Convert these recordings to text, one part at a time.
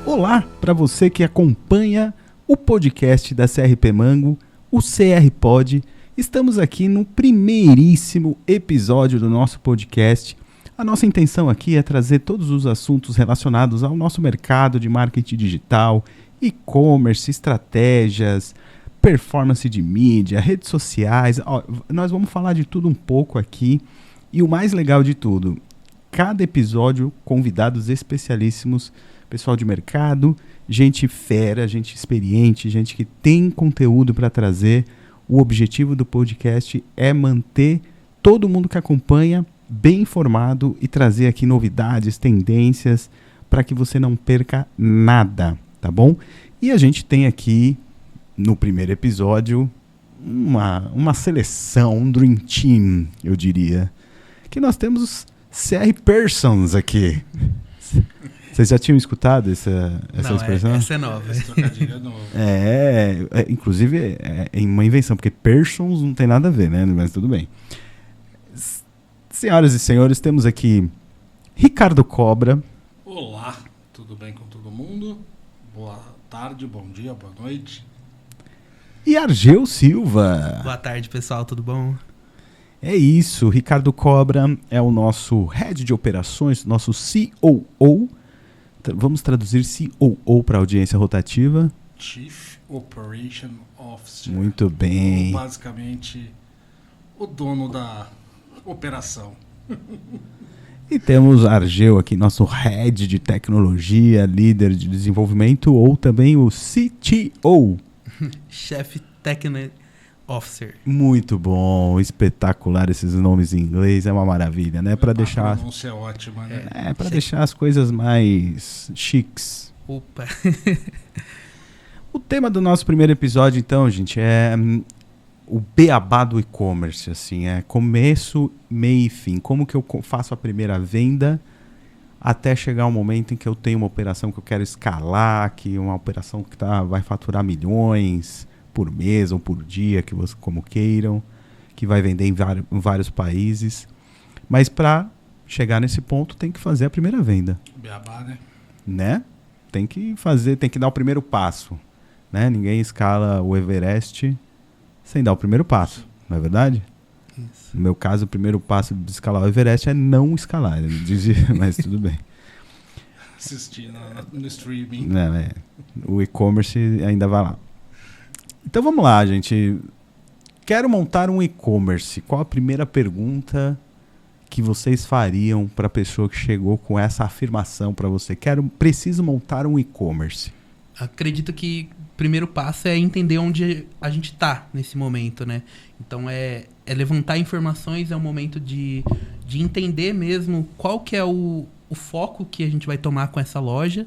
Olá para você que acompanha o podcast da CRP Mango, o CR Pod. Estamos aqui no primeiríssimo episódio do nosso podcast. A nossa intenção aqui é trazer todos os assuntos relacionados ao nosso mercado de marketing digital, e-commerce, estratégias, performance de mídia, redes sociais. Nós vamos falar de tudo um pouco aqui. E o mais legal de tudo, cada episódio, convidados especialíssimos, pessoal de mercado, gente fera, gente experiente, gente que tem conteúdo para trazer. O objetivo do podcast é manter todo mundo que acompanha bem informado e trazer aqui novidades, tendências, para que você não perca nada, tá bom? E a gente tem aqui, no primeiro episódio, uma seleção, um Dream Team, eu diria, que nós temos os CR Persons aqui. Vocês já tinham escutado essa expressão? Essa é nova. Esse trocadilho é novo. Inclusive, é uma invenção, porque persons não tem nada a ver, né? Mas tudo bem. Senhoras e senhores, temos aqui Ricardo Cobra. Olá, tudo bem com todo mundo? Boa tarde, bom dia, boa noite. E Argel Silva. Boa tarde, pessoal, tudo bom? É isso, Ricardo Cobra é o nosso Head de Operações, nosso COO. Vamos traduzir COO para audiência rotativa. Chief Operation Officer. Muito bem. Basicamente, o dono da operação. E temos Argel aqui, nosso Head de Tecnologia, líder de desenvolvimento, ou também o CTO. Chefe Technical Officer. Muito bom, espetacular esses nomes em inglês, é uma maravilha, né? Para deixar. A pronúncia é ótima, né? Para deixar as coisas mais chiques. Opa. O tema do nosso primeiro episódio, então, gente, é o beabá do e-commerce, assim, é começo, meio e fim. Como que eu faço a primeira venda até chegar um momento em que eu tenho uma operação que eu quero escalar, que uma operação que vai faturar milhões por mês ou por dia, que você como queiram, que vai vender em vários países. Mas para chegar nesse ponto tem que fazer a primeira venda. Beabá, né? Tem que dar o primeiro passo, né? Ninguém escala o Everest sem dar o primeiro passo, não é verdade? Isso. No meu caso, o primeiro passo de escalar o Everest é não escalar, mas tudo bem. Assistir no streaming. O e-commerce ainda vai lá. Então vamos lá, gente. Quero montar um e-commerce. Qual a primeira pergunta que vocês fariam para a pessoa que chegou com essa afirmação para você? Preciso montar um e-commerce. Acredito que o primeiro passo é entender onde a gente está nesse momento, né? Então é levantar informações, é o momento de entender mesmo qual que é o foco que a gente vai tomar com essa loja.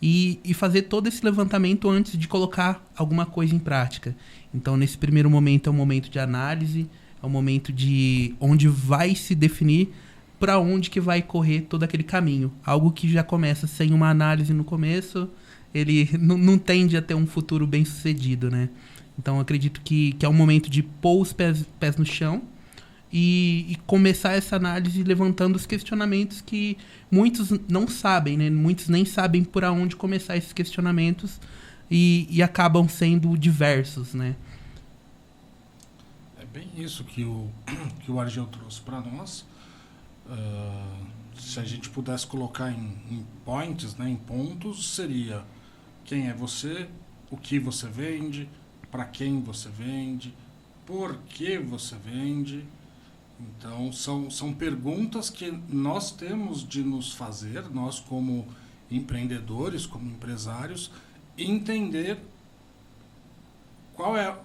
E fazer todo esse levantamento antes de colocar alguma coisa em prática. Então, nesse primeiro momento, é um momento de análise, é um momento de onde vai se definir para onde que vai correr todo aquele caminho. Algo que já começa sem uma análise no começo, ele não tende a ter um futuro bem sucedido, né? Então, acredito que é um momento de pôr os pés no chão e começar essa análise levantando os questionamentos que muitos não sabem, né? Muitos nem sabem por onde começar esses questionamentos e acabam sendo diversos, né? É bem isso que o Argel trouxe para nós. Se a gente pudesse colocar em points, né, em pontos, seria quem é você, o que você vende, para quem você vende, por que você vende. Então, são perguntas que nós temos de nos fazer, nós como empreendedores, como empresários, entender qual é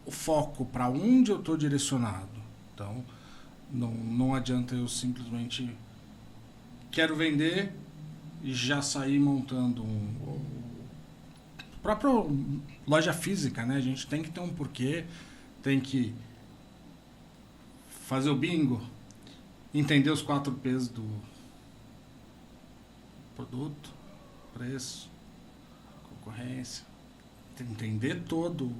o foco, para onde eu estou direcionado. Então, não adianta eu simplesmente quero vender e já sair montando própria loja física, né? A gente tem que ter um porquê, tem que fazer o bingo, entender os 4 P's do produto, preço, concorrência, entender todo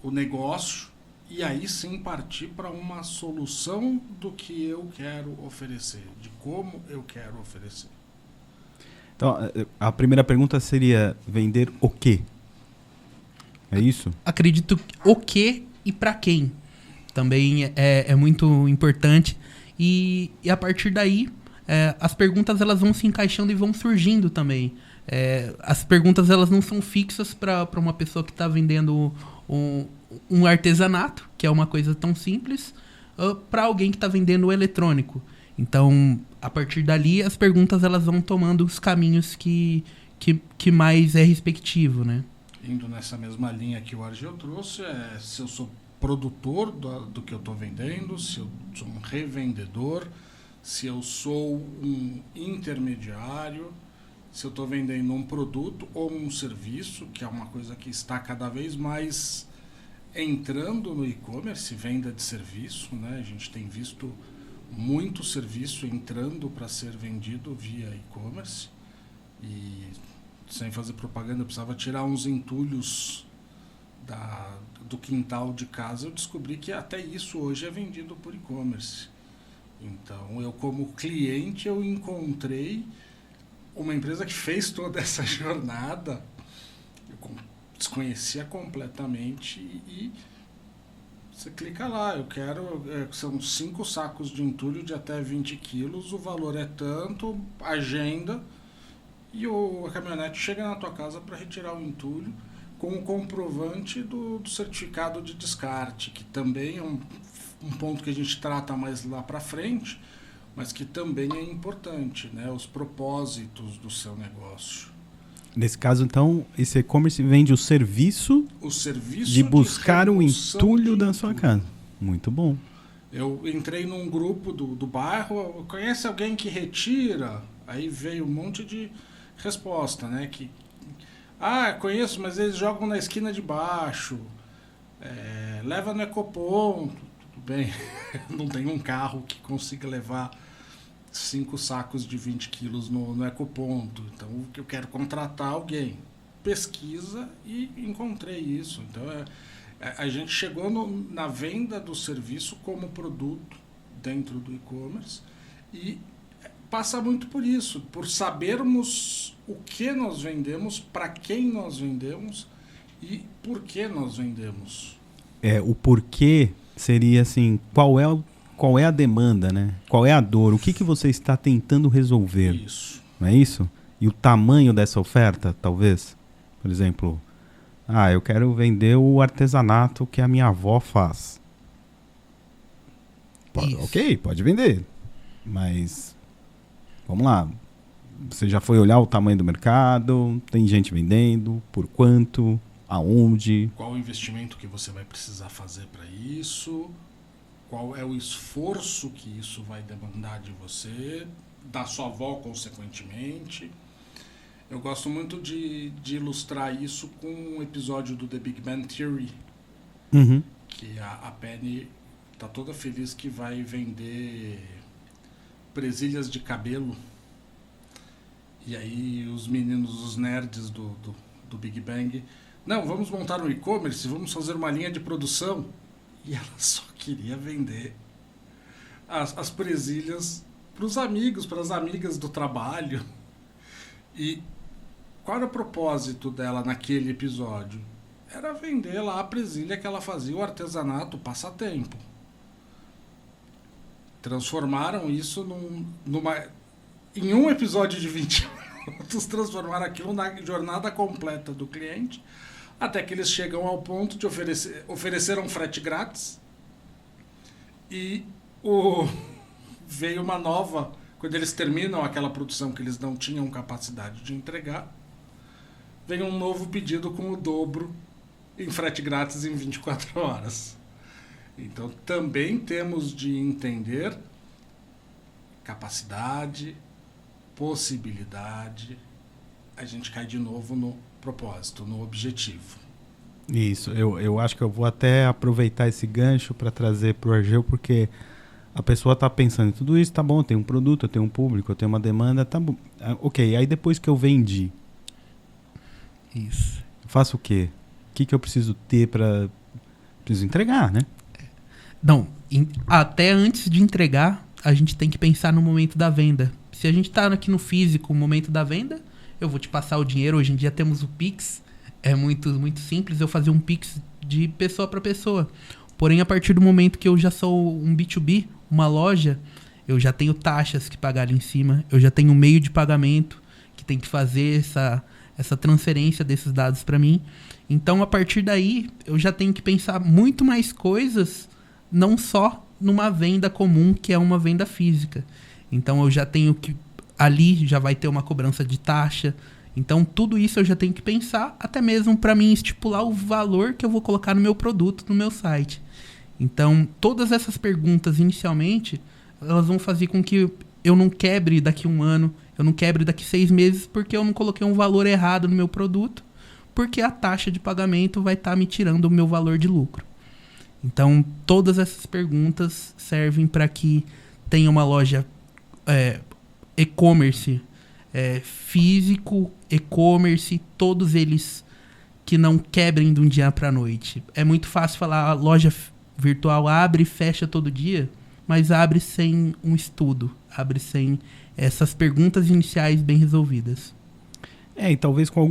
o negócio e aí sim partir para uma solução do que eu quero oferecer, de como eu quero oferecer. Então, a primeira pergunta seria vender o quê? É isso? Acredito o que e para quem também é muito importante. E a partir daí, as perguntas elas vão se encaixando e vão surgindo também. As perguntas elas não são fixas para uma pessoa que está vendendo um artesanato, que é uma coisa tão simples, para alguém que está vendendo o eletrônico. Então, a partir dali, as perguntas elas vão tomando os caminhos que mais é respectivo, né? Indo nessa mesma linha que o Argel trouxe, se eu sou produtor do que eu estou vendendo, se eu sou um revendedor, se eu sou um intermediário, se eu estou vendendo um produto ou um serviço, que é uma coisa que está cada vez mais entrando no e-commerce, venda de serviço, né? A gente tem visto muito serviço entrando para ser vendido via e-commerce. E, sem fazer propaganda, eu precisava tirar uns entulhos do quintal de casa. Eu descobri que até isso hoje é vendido por e-commerce. Então, eu como cliente, eu encontrei uma empresa que fez toda essa jornada. Eu desconhecia completamente e você clica lá, eu quero, são 5 sacos de entulho de até 20 quilos, o valor é tanto, agenda, e a caminhonete chega na tua casa para retirar o entulho com o comprovante do certificado de descarte, que também é um ponto que a gente trata mais lá para frente, mas que também é importante, né? Os propósitos do seu negócio. Nesse caso, então, esse e-commerce vende o serviço de buscar o entulho da sua casa. Muito bom. Eu entrei num grupo do bairro, conhece alguém que retira? Aí veio um monte de resposta, né? Conheço, mas eles jogam na esquina de baixo. Leva no ecoponto. Tudo bem, não tem um carro que consiga levar 5 sacos de 20 quilos no ecoponto. Então, eu quero contratar alguém. Pesquisa e encontrei isso. Então, a gente chegou na venda do serviço como produto dentro do e-commerce e passa muito por isso, por sabermos o que nós vendemos, para quem nós vendemos e por que nós vendemos. O porquê seria assim, qual é a demanda, né? Qual é a dor? O que você está tentando resolver? Isso. Não é isso? E o tamanho dessa oferta, talvez? Por exemplo, eu quero vender o artesanato que a minha avó faz. Ok, pode vender. Mas, vamos lá. Você já foi olhar o tamanho do mercado? Tem gente vendendo? Por quanto? Aonde? Qual o investimento que você vai precisar fazer para isso? Qual é o esforço que isso vai demandar de você, da sua avó, consequentemente. Eu gosto muito de ilustrar isso com um episódio do The Big Bang Theory, que a Penny está toda feliz que vai vender presilhas de cabelo. E aí os meninos, os nerds do Big Bang, não, vamos montar um e-commerce, vamos fazer uma linha de produção. E ela só queria vender as presilhas para os amigos, para as amigas do trabalho. E qual era o propósito dela naquele episódio? Era vender lá a presilha que ela fazia, o artesanato, o passatempo. Transformaram isso em um episódio de 20 minutos, transformaram aquilo na jornada completa do cliente, até que eles chegam ao ponto de ofereceram frete grátis e veio uma nova, quando eles terminam aquela produção que eles não tinham capacidade de entregar, vem um novo pedido com o dobro em frete grátis em 24 horas. Então também temos de entender capacidade, possibilidade, a gente cai de novo no propósito, no objetivo. Isso, eu acho que eu vou até aproveitar esse gancho para trazer para o Argel, porque a pessoa está pensando em tudo isso, tá bom, eu tenho um produto, eu tenho um público, eu tenho uma demanda, tá bom. Ok, aí depois que eu vendi, isso. Eu faço o quê? O que eu preciso ter para... Preciso entregar, né? Não, até antes de entregar, a gente tem que pensar no momento da venda. Se a gente está aqui no físico, o momento da venda, eu vou te passar o dinheiro. Hoje em dia temos o Pix, é muito, muito simples eu fazer um Pix de pessoa para pessoa. Porém, a partir do momento que eu já sou um B2B, uma loja, eu já tenho taxas que pagar ali em cima, eu já tenho um meio de pagamento que tem que fazer essa transferência desses dados para mim. Então, a partir daí, eu já tenho que pensar muito mais coisas, não só numa venda comum, que é uma venda física. Então, eu já tenho que... Ali já vai ter uma cobrança de taxa. Então, tudo isso eu já tenho que pensar, até mesmo para mim estipular o valor que eu vou colocar no meu produto, no meu site. Então, todas essas perguntas, inicialmente, elas vão fazer com que eu não quebre daqui 1 ano, eu não quebre daqui 6 meses, porque eu não coloquei um valor errado no meu produto, porque a taxa de pagamento vai estar me tirando o meu valor de lucro. Então, todas essas perguntas servem para que tenha uma loja e-commerce físico, e-commerce, todos eles que não quebrem de um dia para a noite. É muito fácil falar, a loja virtual abre e fecha todo dia, mas abre sem um estudo, abre sem essas perguntas iniciais bem resolvidas. E talvez com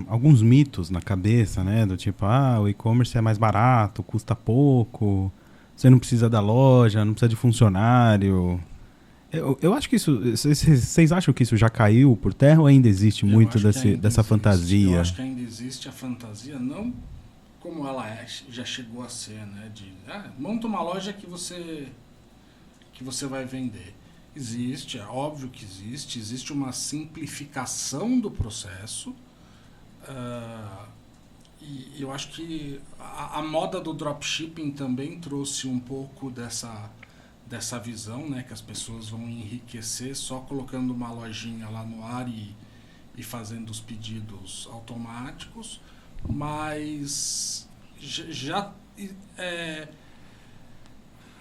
alguns mitos na cabeça, né? Do tipo, o e-commerce é mais barato, custa pouco, você não precisa da loja, não precisa de funcionário. Eu acho que isso... Vocês acham que isso já caiu por terra ou ainda existe muito dessa fantasia? Eu acho que ainda existe a fantasia, não como ela já chegou a ser, né? Monta uma loja que você vai vender. Existe, é óbvio que existe uma simplificação do processo, e eu acho que a moda do dropshipping também trouxe um pouco dessa visão, né, que as pessoas vão enriquecer só colocando uma lojinha lá no ar e fazendo os pedidos automáticos, mas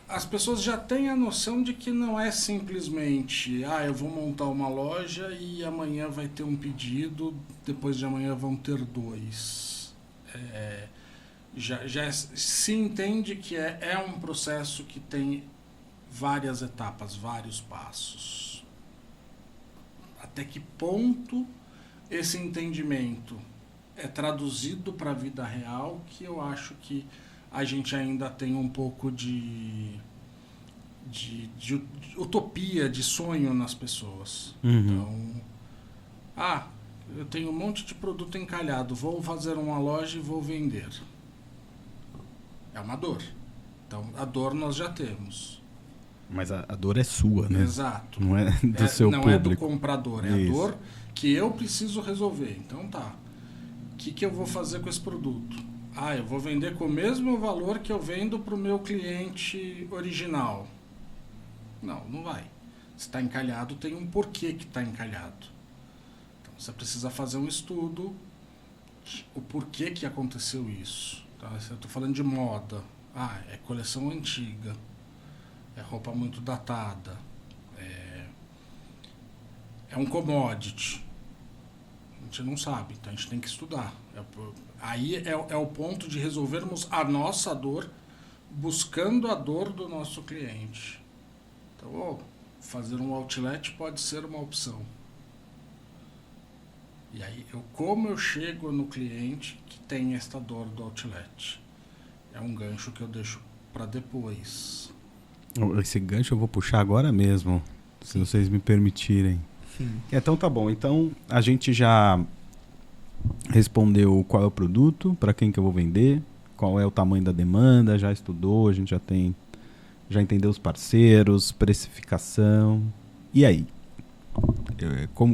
as pessoas já têm a noção de que não é simplesmente eu vou montar uma loja e amanhã vai ter um pedido, depois de amanhã vão ter 2. Já se entende que é um processo que tem várias etapas, vários passos. Até que ponto esse entendimento é traduzido para a vida real, que eu acho que a gente ainda tem um pouco de utopia, de sonho nas pessoas. Uhum. Então, eu tenho um monte de produto encalhado, vou fazer uma loja e vou vender. É uma dor. Então, a dor nós já temos. Mas a dor é sua, né? Exato. Não é do seu não público. Não é do comprador, é Isso. a dor que eu preciso resolver. Então tá, o que eu vou fazer com esse produto? Eu vou vender com o mesmo valor que eu vendo para o meu cliente original. Não vai. Se está encalhado, tem um porquê que está encalhado. Então você precisa fazer um estudo, o porquê que aconteceu isso. Tá? Eu estou falando de moda. É coleção antiga. É roupa muito datada. É um commodity. A gente não sabe, então a gente tem que estudar. Aí é o ponto de resolvermos a nossa dor, buscando a dor do nosso cliente. Então, fazer um outlet pode ser uma opção. E aí, como eu chego no cliente que tem esta dor do outlet? É um gancho que eu deixo para depois. Esse gancho eu vou puxar agora mesmo, se vocês me permitirem. Sim. Então tá bom. Então a gente já respondeu qual é o produto, para quem que eu vou vender, qual é o tamanho da demanda, já estudou, a gente já entendeu os parceiros, precificação. E aí?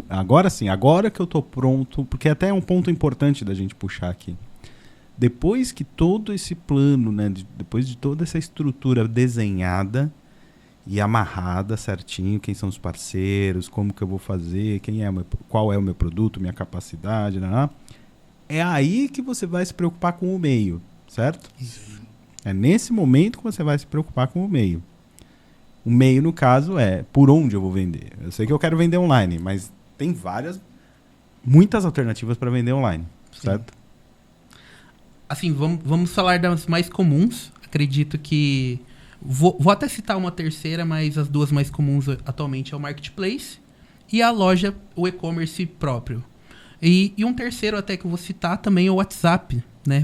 Agora sim, agora que eu tô pronto, porque até é um ponto importante da gente puxar aqui. Depois que todo esse plano, né, depois de toda essa estrutura desenhada e amarrada certinho, quem são os parceiros, como que eu vou fazer, qual é o meu produto, minha capacidade, né? É aí que você vai se preocupar com o meio, certo? Sim. É nesse momento que você vai se preocupar com o meio. O meio, no caso, é por onde eu vou vender. Eu sei que eu quero vender online, mas tem muitas alternativas para vender online, certo? Assim, vamos falar das mais comuns. Acredito que... Vou até citar uma terceira, mas as duas mais comuns atualmente é o Marketplace e a loja, o e-commerce próprio. E um terceiro até que eu vou citar também é o WhatsApp, né?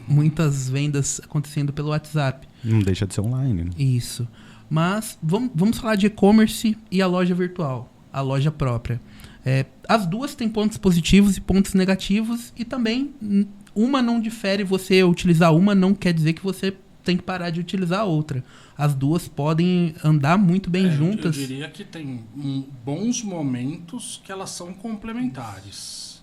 Muitas vendas acontecendo pelo WhatsApp. Não deixa de ser online, né? Isso. Mas vamos falar de e-commerce e a loja virtual, a loja própria. As duas têm pontos positivos e pontos negativos, e também uma não difere. Você utilizar uma não quer dizer que você tem que parar de utilizar a outra. As duas podem andar muito bem juntas. Eu diria que tem bons momentos que elas são complementares.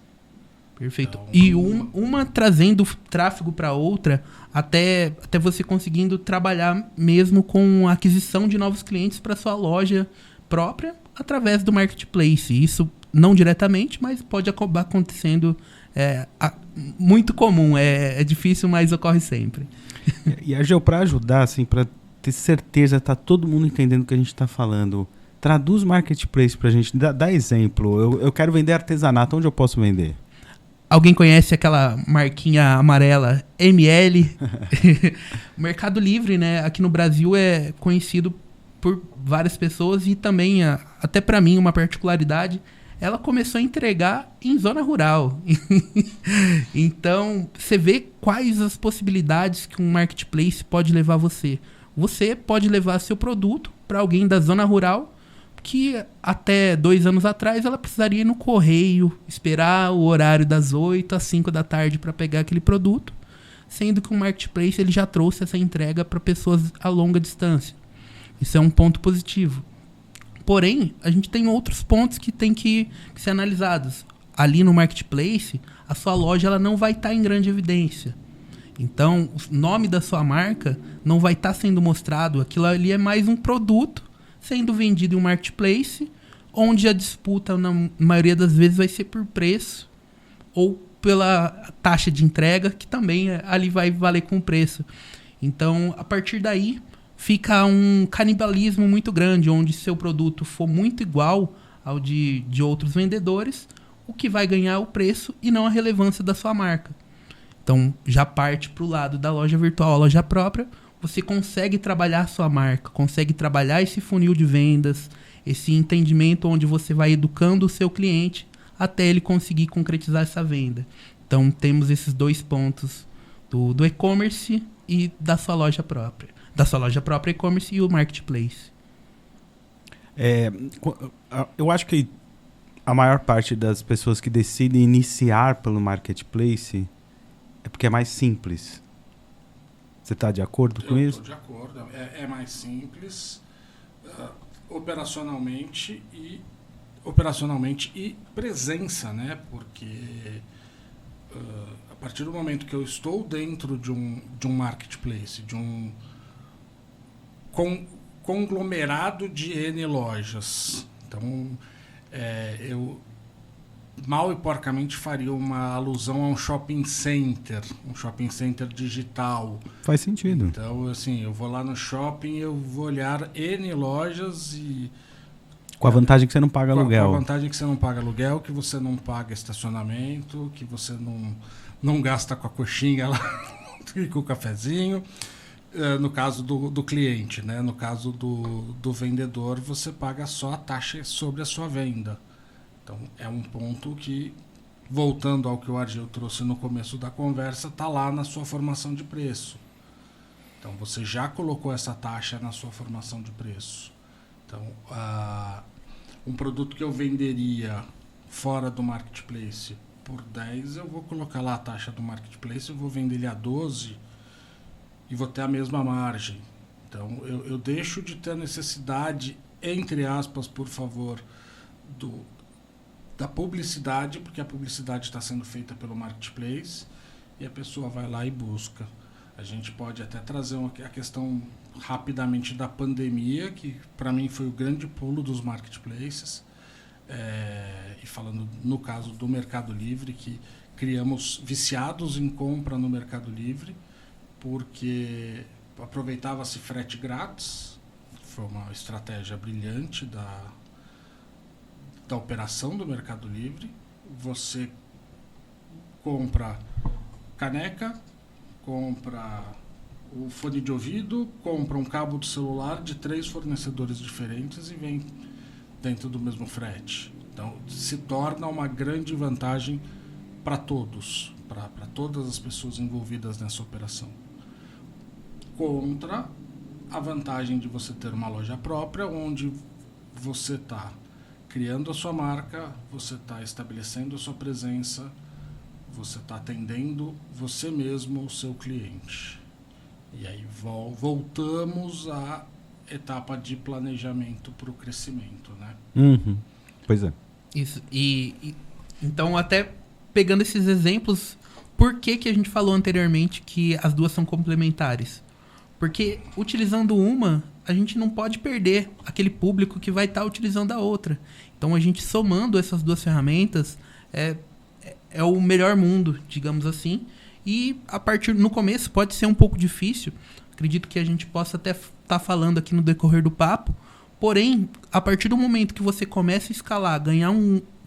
Perfeito. Então, E uma trazendo tráfego para outra, até você conseguindo trabalhar mesmo com a aquisição de novos clientes para sua loja própria através do marketplace. Isso não diretamente, mas pode acabar acontecendo. Muito comum, é difícil, mas ocorre sempre. E Argel, para ajudar, assim, para ter certeza, tá todo mundo entendendo o que a gente está falando, traduz marketplace pra gente, dá exemplo. Eu quero vender artesanato, onde eu posso vender? Alguém conhece aquela marquinha amarela ML? O Mercado Livre, né? Aqui no Brasil é conhecido por várias pessoas, e também, até para mim, uma particularidade, ela começou a entregar em zona rural. Então, você vê quais as possibilidades que um marketplace pode levar você. Você pode levar seu produto para alguém da zona rural, que até 2 anos atrás ela precisaria ir no correio, esperar o horário das 8 às 5 da tarde para pegar aquele produto, sendo que o marketplace ele já trouxe essa entrega para pessoas a longa distância. Isso é um ponto positivo. Porém, a gente tem outros pontos que tem que ser analisados. Ali no marketplace, a sua loja ela não vai estar em grande evidência. Então, o nome da sua marca não vai estar sendo mostrado. Aquilo ali é mais um produto sendo vendido em um marketplace, onde a disputa, na maioria das vezes, vai ser por preço ou pela taxa de entrega, que também ali vai valer com o preço. Então, a partir daí, fica um canibalismo muito grande, onde seu produto for muito igual ao de outros vendedores, o que vai ganhar é o preço e não a relevância da sua marca. Então, já parte para o lado da loja virtual, a loja própria, você consegue trabalhar a sua marca, consegue trabalhar esse funil de vendas, esse entendimento onde você vai educando o seu cliente até ele conseguir concretizar essa venda. Então, temos esses 2 pontos do e-commerce e da sua loja própria. Da sua loja própria, e-commerce, e o marketplace. Eu acho que a maior parte das pessoas que decidem iniciar pelo marketplace é porque é mais simples. Você está de acordo com isso? Eu estou de acordo. É mais simples operacionalmente e presença, né? Porque a partir do momento que eu estou dentro de um marketplace, de um conglomerado de N lojas, então eu mal e porcamente faria uma alusão a um shopping center digital. Faz sentido. Então, assim, eu vou lá no shopping, eu vou olhar N lojas e... Com a vantagem que você não paga aluguel. Com a vantagem que você não paga aluguel, que você não paga estacionamento, que você não gasta com a coxinha lá e com o cafezinho. No caso do cliente, né? No caso do vendedor, você paga só a taxa sobre a sua venda. Então, é um ponto que, voltando ao que o Argel trouxe no começo da conversa, está lá na sua formação de preço. Então, você já colocou essa taxa na sua formação de preço. Então, um produto que eu venderia fora do marketplace por 10, eu vou colocar lá a taxa do marketplace, eu vou vender ele a 12 e vou ter a mesma margem. Então, eu deixo de ter a necessidade, entre aspas, por favor, da publicidade, porque a publicidade está sendo feita pelo marketplace e a pessoa vai lá e busca. A gente pode até trazer a questão rapidamente da pandemia, que para mim foi o grande pulo dos marketplaces, e falando no caso do Mercado Livre, que criamos viciados em compra no Mercado Livre, porque aproveitava-se frete grátis, foi uma estratégia brilhante da operação do Mercado Livre. Você compra caneca, compra o fone de ouvido, compra um cabo de celular de 3 fornecedores diferentes e vem dentro do mesmo frete. Então, se torna uma grande vantagem para todos, para todas as pessoas envolvidas nessa operação. Contra a vantagem de você ter uma loja própria, onde você está criando a sua marca, você está estabelecendo a sua presença, você está atendendo você mesmo, o seu cliente. E aí voltamos à etapa de planejamento para o crescimento, né? Uhum. Pois é. Isso. Então, até pegando esses exemplos, por que a gente falou anteriormente que as duas são complementares? Porque utilizando uma, a gente não pode perder aquele público que vai estar utilizando a outra. Então, a gente somando essas duas ferramentas é o melhor mundo, digamos assim. E no começo pode ser um pouco difícil. Acredito que a gente possa até estar falando aqui no decorrer do papo. Porém, a partir do momento que você começa a escalar,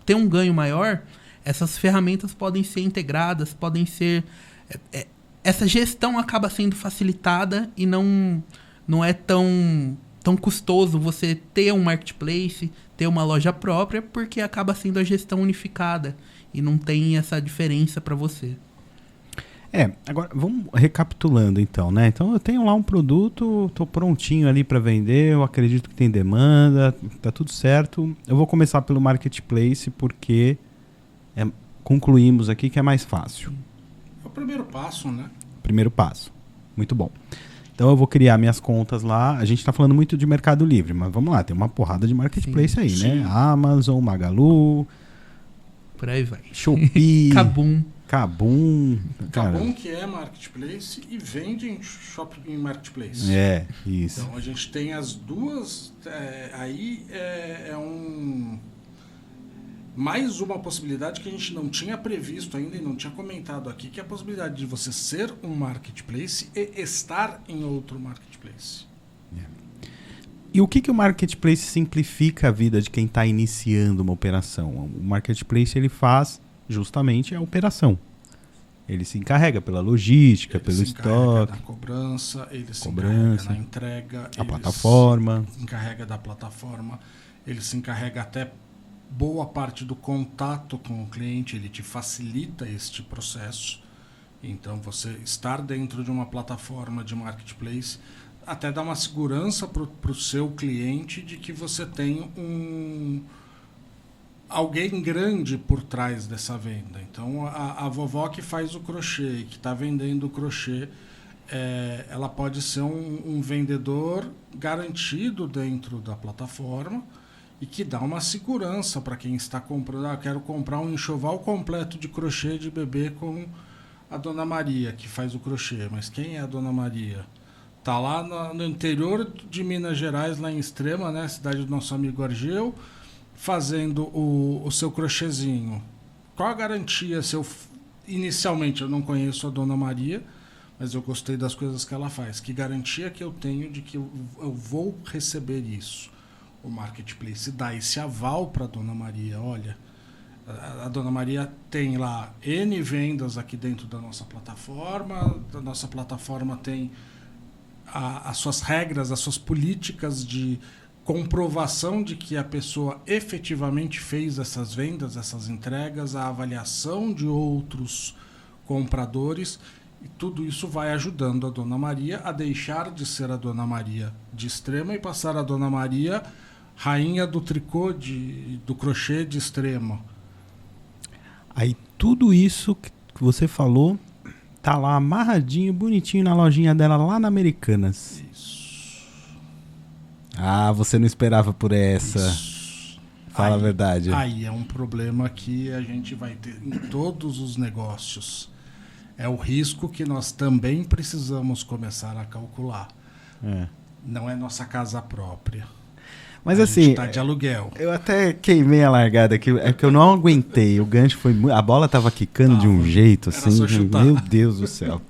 ter um ganho maior, essas ferramentas podem ser integradas, podem ser... essa gestão acaba sendo facilitada e não é tão custoso você ter um marketplace, ter uma loja própria, porque acaba sendo a gestão unificada e não tem essa diferença para você. Agora vamos recapitulando então, né? Então eu tenho lá um produto, estou prontinho ali para vender, eu acredito que tem demanda, tá tudo certo. Eu vou começar pelo marketplace porque concluímos aqui que é mais fácil. É o primeiro passo, né? Primeiro passo. Muito bom. Então eu vou criar minhas contas lá. A gente está falando muito de Mercado Livre, mas vamos lá, tem uma porrada de marketplace aí, né? Amazon, Magalu, por aí vai. Shopee, Kabum. Kabum, que é marketplace e vende em marketplace. Isso. Então a gente tem as duas. Aí mais uma possibilidade que a gente não tinha previsto ainda e não tinha comentado aqui, que é a possibilidade de você ser um marketplace e estar em outro marketplace. E o que o marketplace simplifica a vida de quem está iniciando uma operação? O marketplace ele faz justamente a operação. Ele se encarrega pela logística, pelo estoque, na cobrança, ele se encarrega na entrega, a plataforma. Se encarrega da plataforma, ele se encarrega até boa parte do contato com o cliente, ele te facilita este processo. Então, você estar dentro de uma plataforma de marketplace até dá uma segurança para o seu cliente de que você tem alguém grande por trás dessa venda. Então, a vovó que faz o crochê, que está vendendo o crochê, ela pode ser um vendedor garantido dentro da plataforma e que dá uma segurança para quem está comprando. Eu quero comprar um enxoval completo de crochê de bebê com a Dona Maria, que faz o crochê. Mas quem é a Dona Maria? Está lá no interior de Minas Gerais, lá em Extrema, né, cidade do nosso amigo Argeu, fazendo o seu crochêzinho. Qual a garantia? Inicialmente eu não conheço a Dona Maria, mas eu gostei das coisas que ela faz. Que garantia que eu tenho de que eu vou receber isso? O marketplace dá esse aval para a Dona Maria. Olha, a Dona Maria tem lá N vendas aqui dentro da nossa plataforma. A nossa plataforma tem as suas regras, as suas políticas de comprovação de que a pessoa efetivamente fez essas vendas, essas entregas, a avaliação de outros compradores, e tudo isso vai ajudando a Dona Maria a deixar de ser a Dona Maria de Extrema e passar a Dona Maria rainha do tricô, do crochê de Extrema. Aí tudo isso que você falou tá lá amarradinho, bonitinho na lojinha dela lá na Americanas. Isso. Ah, você não esperava por essa. Isso. Fala a verdade. Aí é um problema que a gente vai ter em todos os negócios. É o risco que nós também precisamos começar a calcular. Não é nossa casa própria. Mas a assim, gente tá de aluguel. Eu até queimei a largada aqui, é que eu não aguentei. O gancho foi a bola tava quicando de um jeito assim, meu Deus do céu.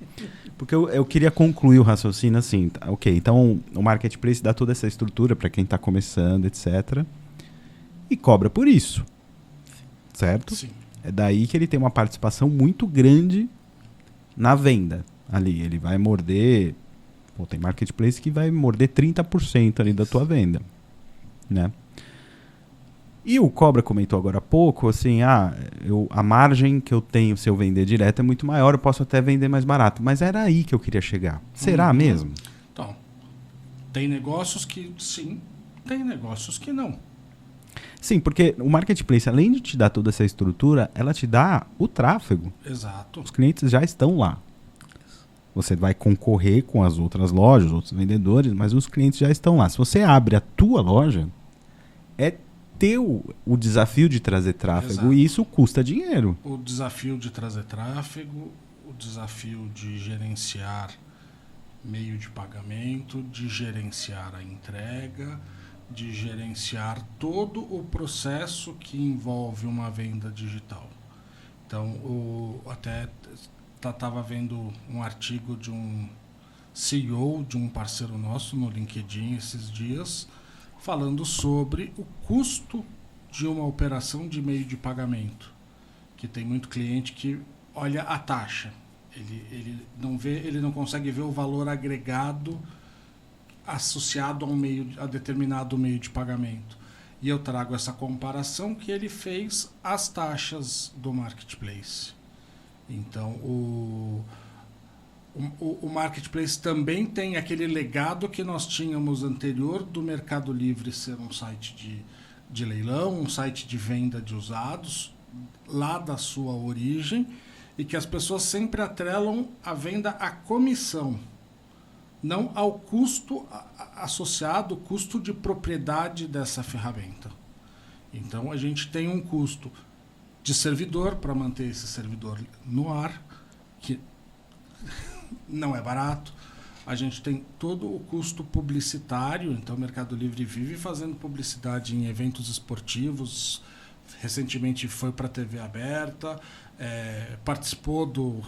Porque eu queria concluir o raciocínio assim, ok, então o marketplace dá toda essa estrutura para quem está começando, etc. E cobra por isso, certo? Sim. É daí que ele tem uma participação muito grande na venda ali. Ele vai morder, tem marketplace que vai morder 30% ali da tua venda, né? E o Cobra comentou agora há pouco, assim, a margem que eu tenho se eu vender direto é muito maior, eu posso até vender mais barato. Mas era aí que eu queria chegar. Será mesmo? Então, tem negócios que sim, tem negócios que não. Sim, porque o Marketplace, além de te dar toda essa estrutura, ela te dá o tráfego. Exato. Os clientes já estão lá. Você vai concorrer com as outras lojas, outros vendedores, mas os clientes já estão lá. Se você abre a tua loja, é teu o desafio de trazer tráfego. Exato. E isso custa dinheiro. O desafio de trazer tráfego, o desafio de gerenciar meio de pagamento, de gerenciar a entrega, de gerenciar todo o processo que envolve uma venda digital. Então, até estava vendo um artigo de um CEO de um parceiro nosso no LinkedIn esses dias, falando sobre o custo de uma operação de meio de pagamento. Que tem muito cliente que olha a taxa. Ele não consegue ver o valor agregado associado a determinado meio de pagamento. E eu trago essa comparação que ele fez às taxas do Marketplace. Então, o Marketplace também tem aquele legado que nós tínhamos anterior do Mercado Livre ser um site de leilão, um site de venda de usados, lá da sua origem, e que as pessoas sempre atrelam a venda à comissão, não ao custo associado, custo de propriedade dessa ferramenta. Então, a gente tem um custo de servidor para manter esse servidor no ar, que não é barato. A gente tem todo o custo publicitário, então o Mercado Livre vive fazendo publicidade em eventos esportivos. Recentemente foi para a TV aberta, participou do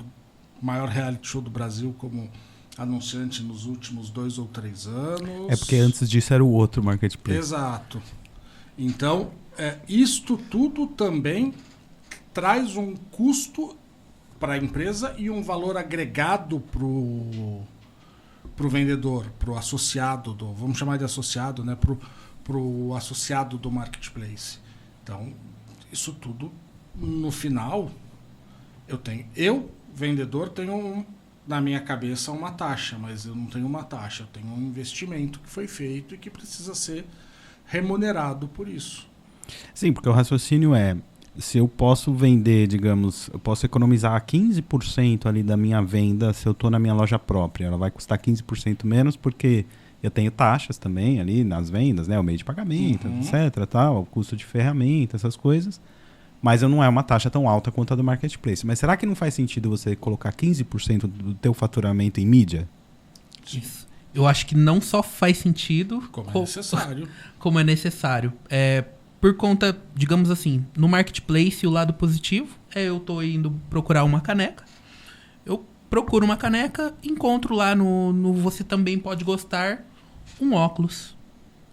maior reality show do Brasil como anunciante nos últimos 2 ou 3 anos. É porque antes disso era o outro Marketplace. Exato. Então, isto tudo também traz um custo para a empresa e um valor agregado para o vendedor, para o associado, vamos chamar de associado, né? Para o associado do Marketplace. Então, isso tudo, no final, eu vendedor, tenho na minha cabeça uma taxa, mas eu não tenho uma taxa, eu tenho um investimento que foi feito e que precisa ser remunerado por isso. Sim, porque o raciocínio é, se eu posso vender, digamos, eu posso economizar 15% ali da minha venda se eu estou na minha loja própria. Ela vai custar 15% menos porque eu tenho taxas também ali nas vendas, né? O meio de pagamento, etc, tal, o custo de ferramenta, essas coisas. Mas não é uma taxa tão alta quanto a do Marketplace. Mas será que não faz sentido você colocar 15% do teu faturamento em mídia? Isso. Eu acho que não só faz sentido, como é necessário. Por conta, digamos assim, no Marketplace, o lado positivo é eu tô indo procurar uma caneca. Eu procuro uma caneca, encontro lá no Você Também Pode Gostar um óculos.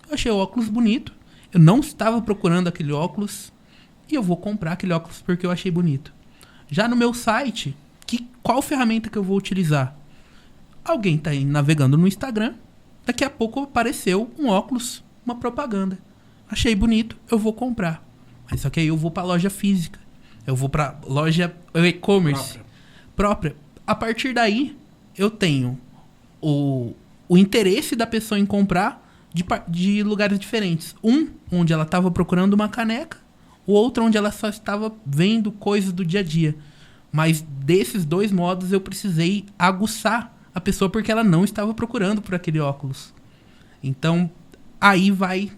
Eu achei o óculos bonito. Eu não estava procurando aquele óculos e eu vou comprar aquele óculos porque eu achei bonito. Já no meu site, qual ferramenta que eu vou utilizar? Alguém está aí navegando no Instagram, daqui a pouco apareceu um óculos, uma propaganda. Achei bonito, eu vou comprar. Mas só que aí eu vou para a loja física. Eu vou para loja e-commerce própria. A partir daí, eu tenho o interesse da pessoa em comprar de lugares diferentes. Onde ela estava procurando uma caneca. O outro onde ela só estava vendo coisas do dia a dia. Mas desses 2 modos eu precisei aguçar a pessoa porque ela não estava procurando por aquele óculos. Então, aí vai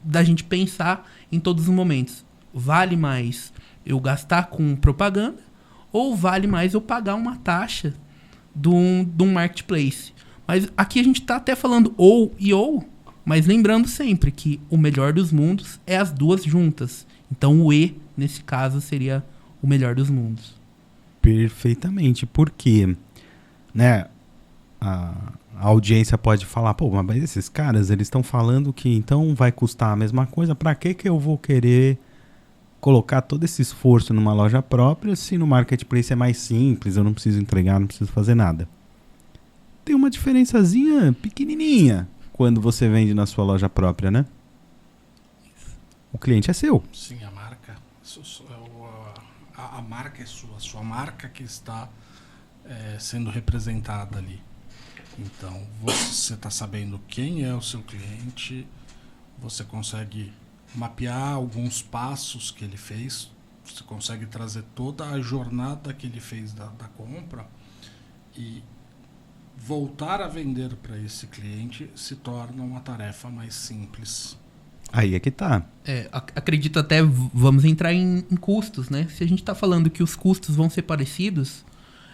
da gente pensar em todos os momentos. Vale mais eu gastar com propaganda ou vale mais eu pagar uma taxa de um marketplace? Mas aqui a gente está até falando ou, mas lembrando sempre que o melhor dos mundos é as duas juntas. Então o E, nesse caso, seria o melhor dos mundos. Perfeitamente, porque, né, a audiência pode falar, pô, mas esses caras, eles estão falando que então vai custar a mesma coisa, pra que eu vou querer colocar todo esse esforço numa loja própria se no Marketplace é mais simples, eu não preciso entregar, não preciso fazer nada. Tem uma diferençazinha pequenininha quando você vende na sua loja própria, né? o cliente é seu. Sim, a marca. A marca é sua. A sua marca que está sendo representada ali. Então, você está sabendo quem é o seu cliente, você consegue mapear alguns passos que ele fez, você consegue trazer toda a jornada que ele fez da compra e voltar a vender para esse cliente se torna uma tarefa mais simples. Aí é que tá. Acredito até, vamos entrar em custos, né? Se a gente está falando que os custos vão ser parecidos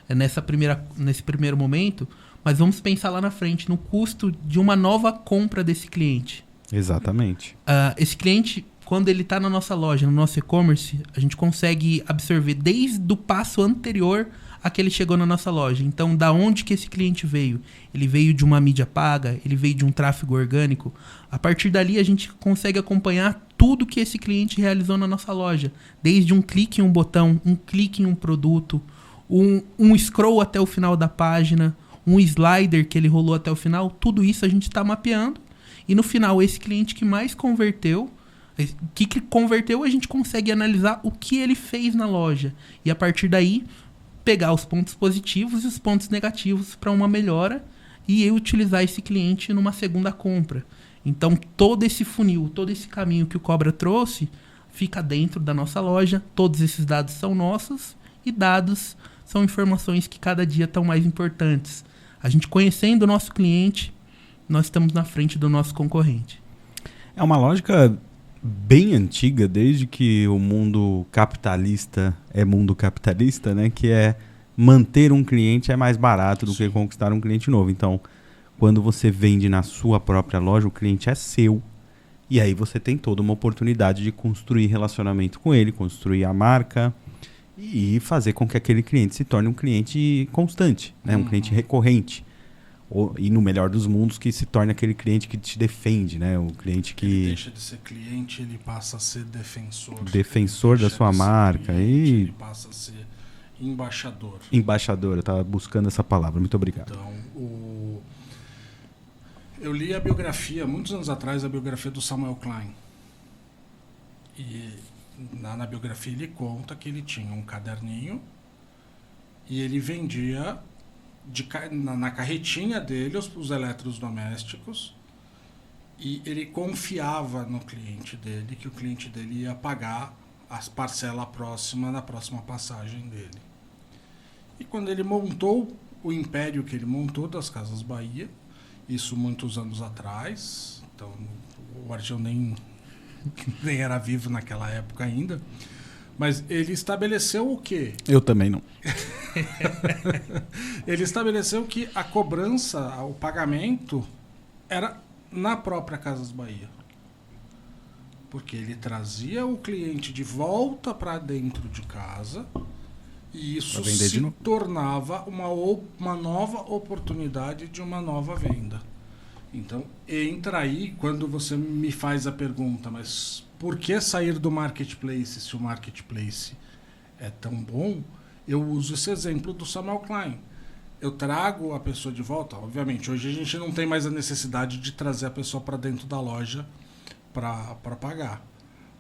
nesse primeiro momento, mas vamos pensar lá na frente no custo de uma nova compra desse cliente. Exatamente. Esse cliente, quando ele está na nossa loja, no nosso e-commerce, a gente consegue absorver desde o passo anterior a que ele chegou na nossa loja. Então, da onde que esse cliente veio? Ele veio de uma mídia paga? Ele veio de um tráfego orgânico? A partir dali, a gente consegue acompanhar tudo que esse cliente realizou na nossa loja. Desde um clique em um botão, um clique em um produto, um scroll até o final da página, um slider que ele rolou até o final. Tudo isso a gente está mapeando. E no final, esse cliente que mais converteu, que converteu, a gente consegue analisar o que ele fez na loja. E a partir daí, pegar os pontos positivos e os pontos negativos para uma melhora e utilizar esse cliente numa segunda compra. Então, todo esse funil, todo esse caminho que o Cobra trouxe, fica dentro da nossa loja. Todos esses dados são nossos e dados são informações que cada dia estão mais importantes. A gente conhecendo o nosso cliente, nós estamos na frente do nosso concorrente. É uma lógica bem antiga, desde que o mundo capitalista é mundo capitalista, né? Que é manter um cliente é mais barato do que conquistar um cliente novo. Então, quando você vende na sua própria loja, o cliente é seu. E aí você tem toda uma oportunidade de construir relacionamento com ele, construir a marca e fazer com que aquele cliente se torne um cliente constante, né? Um cliente recorrente. E no melhor dos mundos, que se torne aquele cliente que te defende, né? O cliente que... Ele deixa de ser cliente, ele passa a ser defensor. Defensor da sua marca. Ele passa a ser embaixador. Embaixador, eu estava buscando essa palavra. Muito obrigado. Então, eu li a biografia, muitos anos atrás, a biografia do Samuel Klein. E na biografia ele conta que ele tinha um caderninho e ele vendia... na carretinha dele os eletrodomésticos e ele confiava no cliente dele que o cliente dele ia pagar a parcela próxima na próxima passagem dele. E quando ele montou o império que ele montou das Casas Bahia, isso muitos anos atrás, então o Argel nem era vivo naquela época ainda, mas ele estabeleceu o quê? Eu também não. Ele estabeleceu que a cobrança, o pagamento, era na própria Casas Bahia. Porque ele trazia o cliente de volta para dentro de casa e isso se tornava uma nova oportunidade de uma nova venda. Então, entra aí quando você me faz a pergunta, mas por que sair do marketplace se o marketplace é tão bom? Eu uso esse exemplo do Samuel Klein. Eu trago a pessoa de volta. Obviamente, hoje a gente não tem mais a necessidade de trazer a pessoa para dentro da loja para pagar.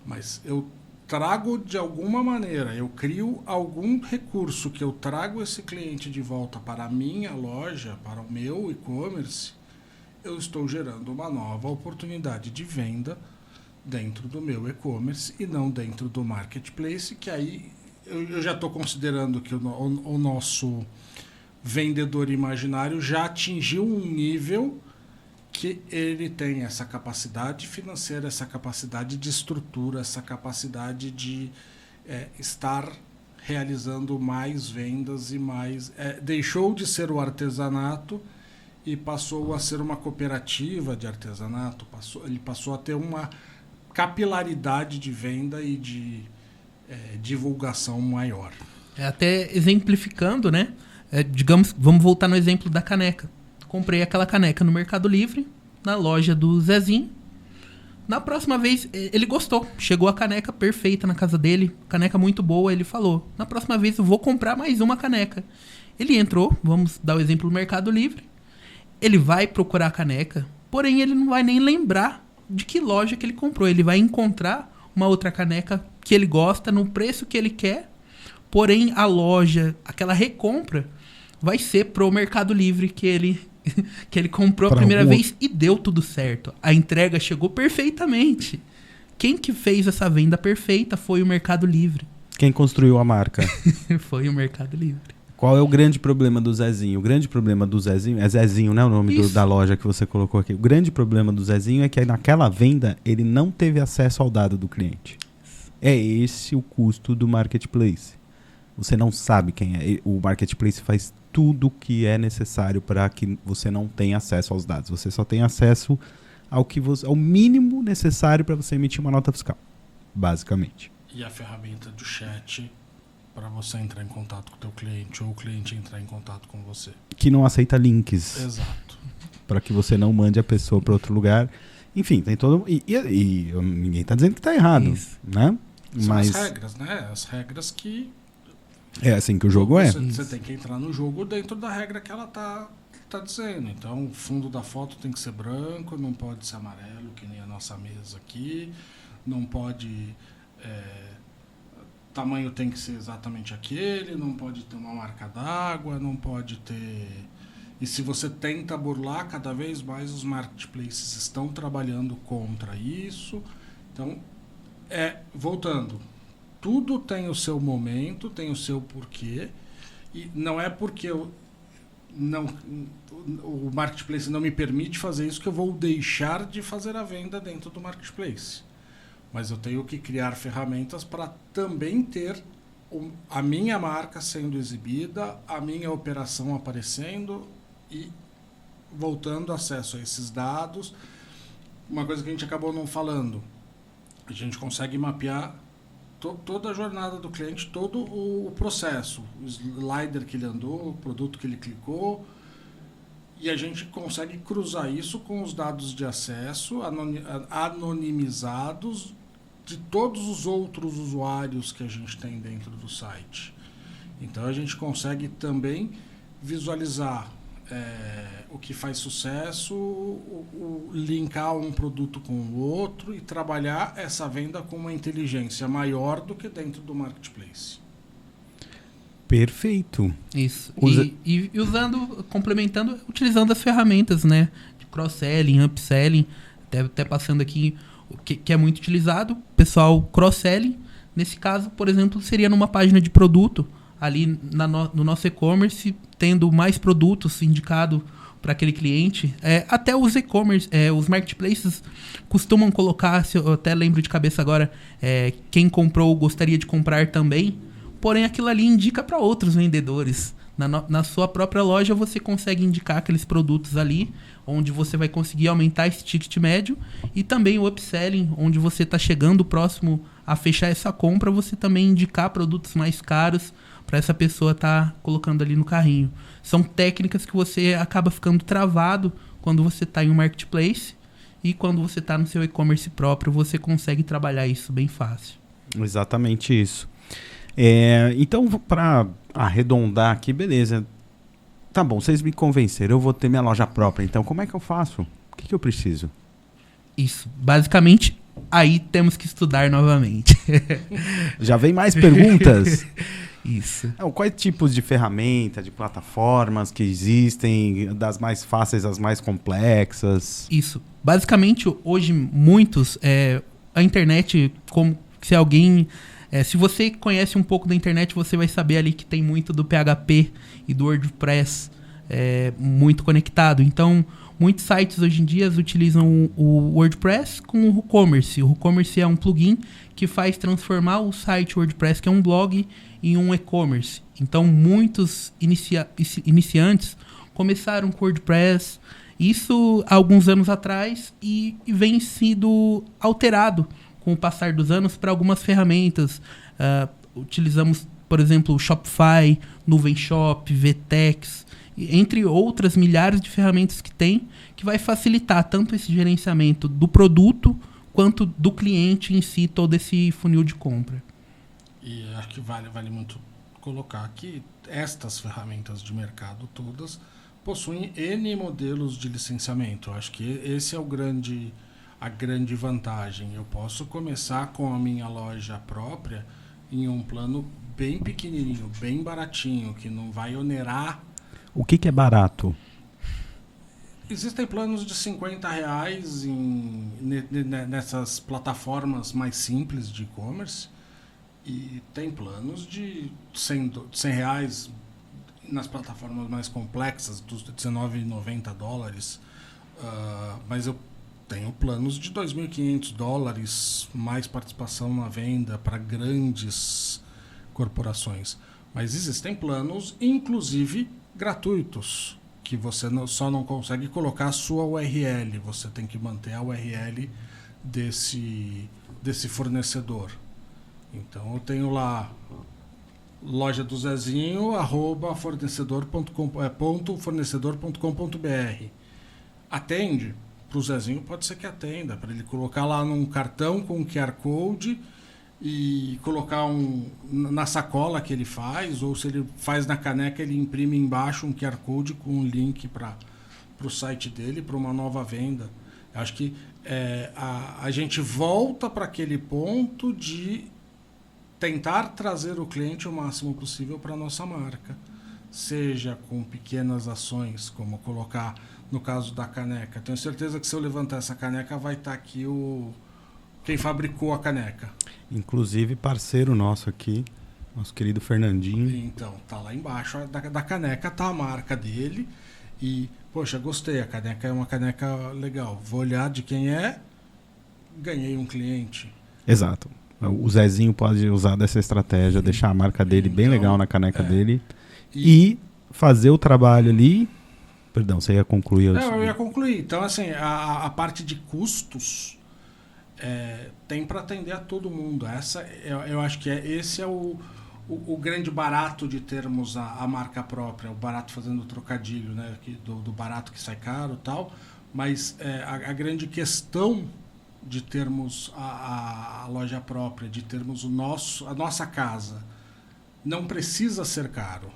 Mas eu trago de alguma maneira, eu crio algum recurso que eu trago esse cliente de volta para a minha loja, para o meu e-commerce, eu estou gerando uma nova oportunidade de venda dentro do meu e-commerce e não dentro do marketplace, que aí eu já estou considerando que o nosso vendedor imaginário já atingiu um nível que ele tem essa capacidade financeira, essa capacidade de estrutura, essa capacidade de estar realizando mais vendas e mais... deixou de ser o artesanato e passou a ser uma cooperativa de artesanato, ele passou a ter uma capilaridade de venda e de divulgação maior. Até exemplificando, né? Digamos, vamos voltar no exemplo da caneca. Comprei aquela caneca no Mercado Livre, na loja do Zezinho. Na próxima vez, ele gostou. Chegou a caneca perfeita na casa dele, caneca muito boa, ele falou, na próxima vez eu vou comprar mais uma caneca. Ele entrou, vamos dar o exemplo do Mercado Livre, ele vai procurar a caneca, porém ele não vai nem lembrar de que loja que ele comprou. Ele vai encontrar uma outra caneca que ele gosta, no preço que ele quer, porém a loja, aquela recompra, vai ser pro Mercado Livre que ele comprou a primeira vez e deu tudo certo. A entrega chegou perfeitamente. Quem que fez essa venda perfeita foi o Mercado Livre. Quem construiu a marca? Foi o Mercado Livre. Qual é o grande problema do Zezinho? O grande problema do Zezinho... É Zezinho, né? O nome da loja que você colocou aqui. O grande problema do Zezinho é que naquela venda ele não teve acesso ao dado do cliente. É esse o custo do marketplace. Você não sabe quem é. O marketplace faz tudo o que é necessário para que você não tenha acesso aos dados. Você só tem acesso ao mínimo necessário para você emitir uma nota fiscal, basicamente. E a ferramenta do chat para você entrar em contato com o teu cliente ou o cliente entrar em contato com você. Que não aceita links. Exato. Para que você não mande a pessoa para outro lugar. Enfim, tem todo... E ninguém está dizendo que está errado. Isso. Né? São as regras, né? As regras que... É assim que o jogo é. Você tem que entrar no jogo dentro da regra que ela tá dizendo. Então, o fundo da foto tem que ser branco, não pode ser amarelo, que nem a nossa mesa aqui. Não pode... tamanho tem que ser exatamente aquele, não pode ter uma marca d'água, não pode ter... E se você tenta burlar, cada vez mais os marketplaces estão trabalhando contra isso. Então, voltando, tudo tem o seu momento, tem o seu porquê, e não é porque o marketplace não me permite fazer isso que eu vou deixar de fazer a venda dentro do marketplace. Mas eu tenho que criar ferramentas para também ter a minha marca sendo exibida, a minha operação aparecendo e voltando acesso a esses dados. Uma coisa que a gente acabou não falando, a gente consegue mapear toda a jornada do cliente, todo o processo, o slider que ele andou, o produto que ele clicou, e a gente consegue cruzar isso com os dados de acesso anonimizados de todos os outros usuários que a gente tem dentro do site. Então a gente consegue também visualizar o que faz sucesso, linkar um produto com o outro e trabalhar essa venda com uma inteligência maior do que dentro do marketplace. Perfeito. Isso. E usando, complementando, utilizando as ferramentas, né? De cross-selling, upselling, até passando aqui, que é muito utilizado, pessoal, cross-selling. Nesse caso, por exemplo, seria numa página de produto, ali no nosso e-commerce, tendo mais produtos indicado para aquele cliente. Até os e-commerce, os marketplaces costumam colocar, se eu até lembro de cabeça agora, quem comprou gostaria de comprar também, porém aquilo ali indica para outros vendedores. Na sua própria loja você consegue indicar aqueles produtos ali, onde você vai conseguir aumentar esse ticket médio, e também o upselling, onde você está chegando próximo a fechar essa compra, você também indicar produtos mais caros para essa pessoa estar colocando ali no carrinho. São técnicas que você acaba ficando travado quando você está em um marketplace, e quando você está no seu e-commerce próprio, você consegue trabalhar isso bem fácil. Exatamente isso. Então, para arredondar aqui, beleza. Tá bom, vocês me convenceram, eu vou ter minha loja própria, então como é que eu faço? O que eu preciso? Isso, basicamente, aí temos que estudar novamente. Já vem mais perguntas? Isso. Quais tipos de ferramenta, de plataformas que existem, das mais fáceis às mais complexas? Isso. Basicamente, hoje, muitos, a internet, como se alguém... se você conhece um pouco da internet, você vai saber ali que tem muito do PHP e do WordPress muito conectado. Então, muitos sites hoje em dia utilizam o WordPress com o WooCommerce. O WooCommerce é um plugin que faz transformar o site WordPress, que é um blog, em um e-commerce. Então, muitos iniciantes começaram com WordPress, isso há alguns anos atrás, e vem sido alterado com o passar dos anos para algumas ferramentas. Utilizamos, por exemplo, o Shopify, Nuvem Shop, Vtex, entre outras milhares de ferramentas que tem, que vai facilitar tanto esse gerenciamento do produto quanto do cliente em si, todo esse funil de compra. E acho que vale muito colocar que estas ferramentas de mercado todas possuem N modelos de licenciamento. Eu acho que esse é a grande vantagem? Eu posso começar com a minha loja própria em um plano bem pequenininho, bem baratinho, que não vai onerar. O que é barato? Existem planos de R$50 nessas plataformas mais simples de e-commerce, e tem planos de R$100 nas plataformas mais complexas, dos $19,90. Mas eu tenho planos de $2.500, mais participação na venda para grandes corporações. Mas existem planos, inclusive gratuitos, que você só não consegue colocar a sua URL, você tem que manter a URL desse fornecedor. Então eu tenho lá loja do Zezinho, @fornecedor.com.br. Atende? Para o Zezinho pode ser que atenda, para ele colocar lá num cartão com QR Code e colocar na sacola que ele faz, ou se ele faz na caneca, ele imprime embaixo um QR Code com um link para o site dele, para uma nova venda. Eu acho que a gente volta para aquele ponto de tentar trazer o cliente o máximo possível para a nossa marca. Seja com pequenas ações, como colocar, no caso da caneca. Tenho certeza que se eu levantar essa caneca, vai estar aqui quem fabricou a caneca. Inclusive parceiro nosso aqui, nosso querido Fernandinho. Então, tá lá embaixo da caneca, tá a marca dele. E, poxa, gostei, a caneca é uma caneca legal. Vou olhar de quem é, ganhei um cliente. Exato. O Zezinho pode usar dessa estratégia, deixar a marca dele bem legal na caneca dele e fazer o trabalho ali. Perdão, você ia concluir? Eu ia concluir. Então, assim, a parte de custos tem para atender a todo mundo. Eu acho que esse é o grande barato de termos a marca própria, o barato fazendo trocadilho, né? Do barato que sai caro e tal. Mas a grande questão de termos a loja própria, de termos a nossa casa, não precisa ser caro.